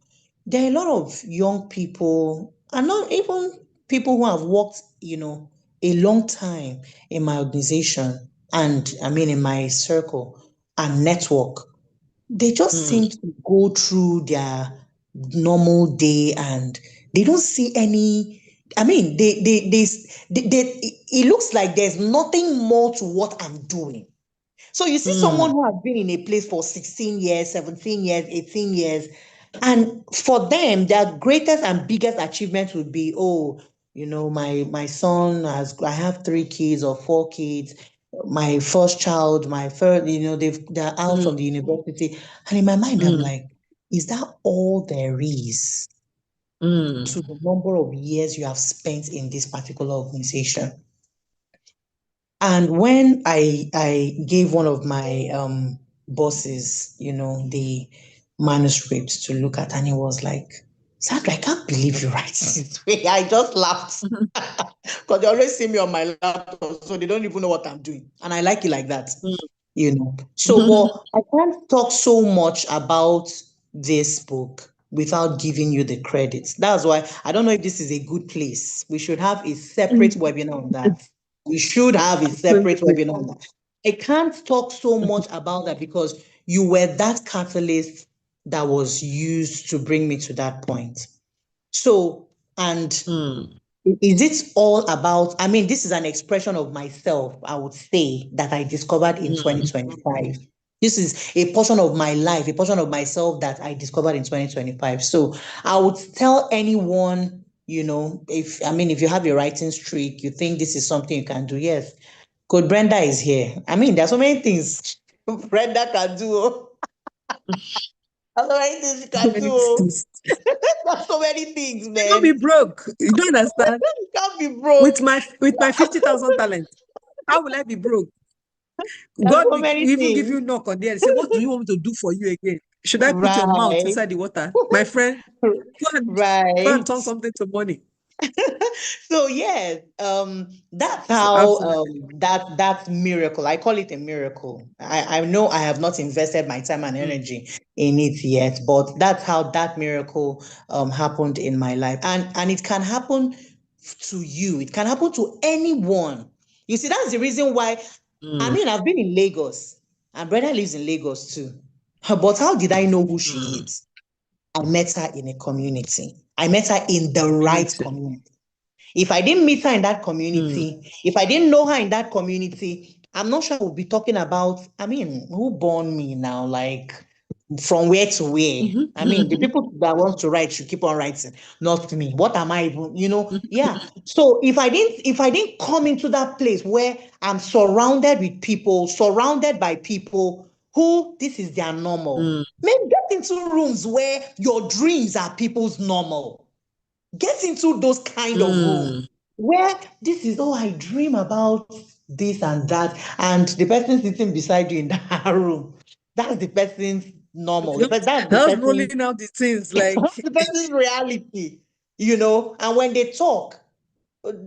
there are a lot of young people, and not even people who have worked, a long time in my organization, and I mean in my circle and network. They just mm, seem to go through their normal day, and they don't see any. I mean, it looks like there's nothing more to what I'm doing. So you see someone mm, who has been in a place for 16 years, 17 years, 18 years, and for them, their greatest and biggest achievement would be, oh, my son I have 3 kids or 4 kids. My first child, my first, they're out mm, from the university. And in my mind, I'm mm, like, is that all there is mm, to the number of years you have spent in this particular organization? And when I gave one of my bosses, the manuscript to look at, and he was like, Sandra, I can't believe you write this way. I just laughed mm, because they always see me on my laptop, so they don't even know what I'm doing. And I like it like that, So, mm. but I can't talk so much about this book without giving you the credits. That's why I don't know if this is a good place. We should have a separate webinar on that. We should have a separate Absolutely. webinar on that. I can't talk so much about that because you were that catalyst that was used to bring me to that point. So, and Mm, is it all about, I mean, this is an expression of myself, I would say, that I discovered in mm, 2025. This is a portion of my life, a portion of myself that I discovered in 2025. So I would tell anyone if you have a writing streak, you think this is something you can do. Yes. Coach Brenda is here. There are so many things Brenda can do. There's so many things you So can many do. things. There's so many things, You can't be man. broke. You don't understand. You can't be With broke. my 50,000 talents, how will I be broke? There's God so will many even give things. you knock on there and say, "What do you want me to do for you again? Should I put your mouth Right. inside the water, my friend? Go and Right. turn something to money." So yes, that's So how absolutely. that miracle. I call it a miracle. I know I have not invested my time and Mm, energy in it yet, but that's how that miracle happened in my life, and it can happen to you. It can happen to anyone. You see, that's the reason why. mm, I've been in Lagos, and brother lives in Lagos too. But how did I know who she mm. is? I met her in a community. I met her in the right Community. community. If I didn't meet her in that Mm, community, if I didn't know her in that community, I'm not sure we'll be talking about, who born me now? Like, from where to where? mhm, The mhm, people that want to write should keep on writing, not me. What am I even, mhm, Yeah. So if I didn't come into that place where I'm surrounded with people, surrounded by people who this is their normal, mm, maybe get into rooms where your dreams are people's normal. Get into those kind of rooms mm. where this is all I dream about, this and that, and the person sitting beside you in that room, that's the person's normal. That's the Just person's rolling out the things like, that's the person's reality, And when they talk,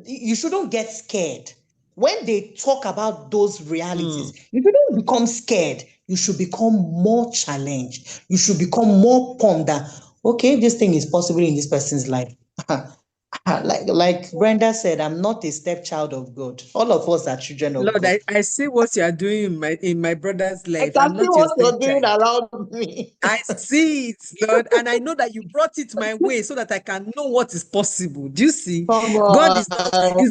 you shouldn't get scared. When they talk about those mm. realities, you shouldn't become scared. You should become more challenged. You should become more ponder. Okay, this thing is possible in this person's life. Like Brenda said, I'm not a stepchild of God. All of us are children of Lord, God. I see what you are doing in my brother's I life. can I'm see not your what you're stepchild. doing around me. I see it, Lord, and I know that you brought it my way so that I can know what is possible. Do you see? Come God on. is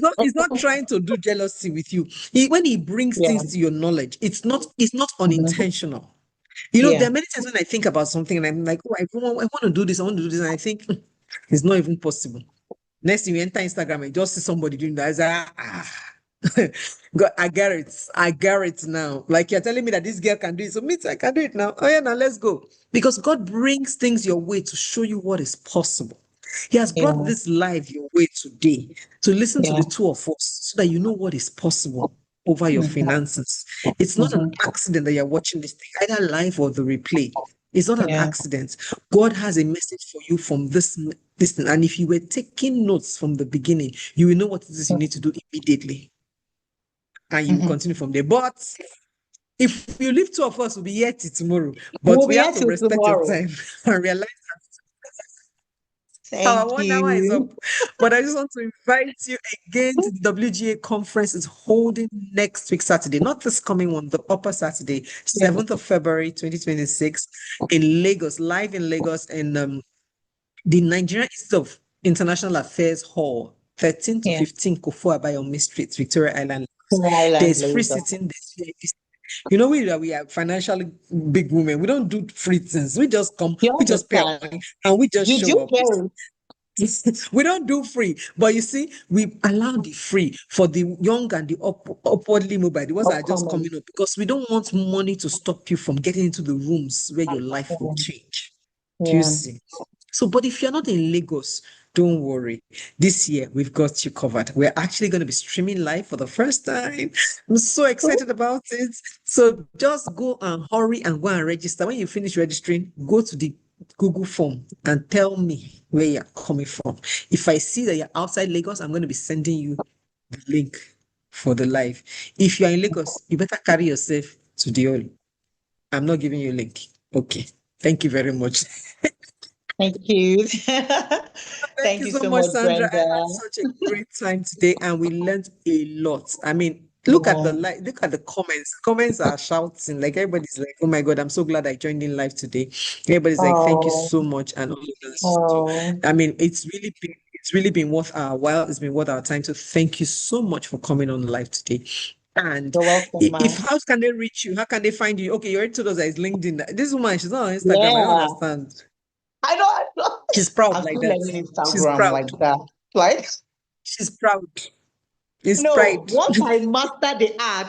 not, he's not trying to do jealousy with you. When he brings Yeah. things to your knowledge, it's not Mhm. unintentional. There Yeah. are many times when I think about something and I'm like, oh, I want to do this, I want to do this, and I think it's not even possible. Next thing you enter Instagram and just see somebody doing that. I say, God, I get it. I get it now. Like you're telling me that this girl can do it. So me too, I can do it now. Oh yeah, now let's go. Because God brings things your way to show you what is possible. He has brought Yeah. this live your way today to listen to Yeah. the two of us so that you know what is possible over your Mhm. finances. It's not an Mhm. accident that you're watching this thing, either live or the replay. It's not an Yeah. accident. God has a message for you from this thing. And if you were taking notes from the beginning, you will know what it is you need to do immediately. And you will Mhm. continue from there. But if you leave two of us, we'll be here till tomorrow. But We'll we be have here to till respect your tomorrow. time and realize our Thank 1 hour is up. you. But I just want to invite you again to the WGA conference. It's holding next week, Saturday, not this coming one, the upper Saturday, Yeah. 7th of February, 2026, in Lagos, live in Lagos, in the Nigerian Institute of International Affairs Hall, 13 to Yeah. 15 Kofu Abayomi Street, Victoria Island. Island There's free laser. sitting. We are financially big women. We don't do free things. We just come, You we just pay our money, understand? and we just Did show you up. get it? We don't do free, but you see, we allow the free for the young and the upwardly mobile, the ones that are just coming Upcoming. up, because we don't want money to stop you from getting into the rooms where your life will Yeah. change. Do you Yeah. see? So, but if you're not in Lagos, don't worry. This year, we've got you covered. We're actually going to be streaming live for the first time. I'm so excited about it. So just go and hurry and go and register. When you finish registering, go to the Google form and tell me where you're coming from. If I see that you're outside Lagos, I'm going to be sending you the link for the live. If you're in Lagos, you better carry yourself to the hall. I'm not giving you a link. Okay. Thank you very much. Thank you. Thank Thank you you so so much, much, Sandra. I Brenda. had such a great time today, and we learned a lot. I mean, Yeah. look at the comments. Comments are shouting, like everybody's like, "Oh my God, I'm so glad I joined in live today." Everybody's like, "Thank you Oh, so much," and all of that. So, oh, I mean, it's really been worth our while. It's been worth our time. So, thank you so much for coming on live today. And you're welcome, if man. how can they reach you? How can they find you? Okay, you already told us that it's LinkedIn. This woman, she's not on Instagram. I don't Yeah. understand. I know. She's proud I'm like still that. learning She's Instagram proud. like that. right? She's proud. It's No, pride. once I master the art,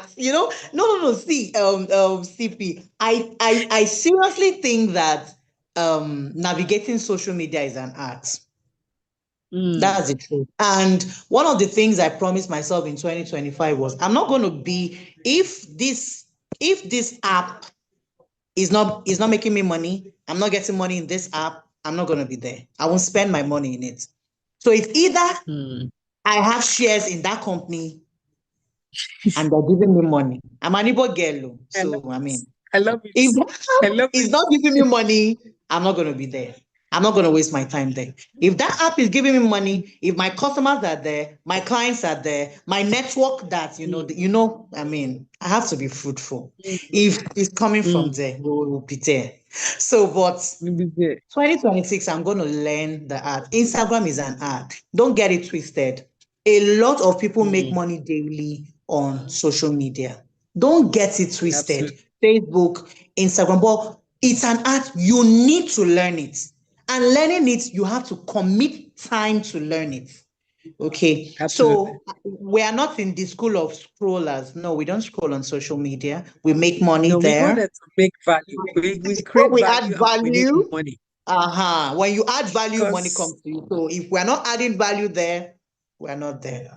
no. See, CP, I seriously think that navigating social media is an art. That's the truth. And one of the things I promised myself in 2025 was I'm not going to be if this app is not making me money, I'm not getting money in this app, I'm not going to be there. I won't spend my money in it. So it's either I have shares in that company and they're giving me money. I'm an Igbo girl, so I mean, I love it. if I that love app is it. not giving me money, I'm not going to be there. I'm not going to waste my time there. If that app is giving me money, if my customers are there, my clients are there, my network that, I mean, I have to be fruitful. If it's coming from there, we'll be there. So, but We'll be there. 2026, I'm going to learn the art. Instagram is an art. Don't get it twisted. A lot of people make money daily on social media. Don't get it twisted. Absolutely. Facebook, Instagram, but it's an art. You need to learn it. And learning it, you have to commit time to learn it. Okay. Absolutely. So we are not in the school of scrollers. No, we don't scroll on social media. We make money No, we go there there. to make value. We create We add value and we need value. money. When you add value, money Because comes to you. So if we're not adding value there, we're not there.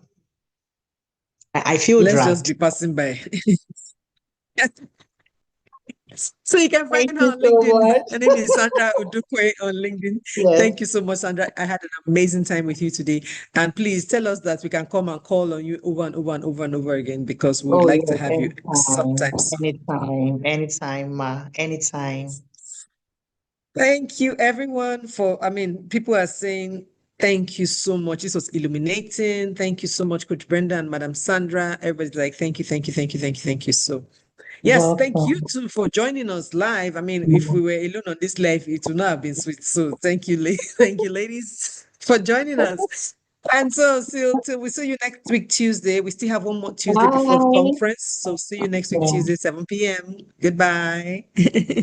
I feel let's just be dragged. passing by. So you can find Thank her you on so LinkedIn. much. Her name is Sandra Odukwe on LinkedIn. Yes. Thank you so much, Sandra. I had an amazing time with you today. And please tell us that we can come and call on you over and over and over and over again because we would Oh, like to yes. have you Anytime. sometimes. Anytime, ma. Anytime. Thank you, everyone, people are saying thank you so much. This was illuminating. Thank you so much, Coach Brenda and Madam Sandra. Everybody's like, thank you, thank you, thank you, thank you, thank you. So, yes, thank you Welcome. too for joining us live. I mean, if we were alone on this live, it would not have been sweet. So, thank you, thank you, ladies, for joining us. And so, we see you next week, Tuesday. We still have one more Tuesday before the Bye. conference. So, see you next week, Yeah. Tuesday, 7 p.m. Goodbye. Bye.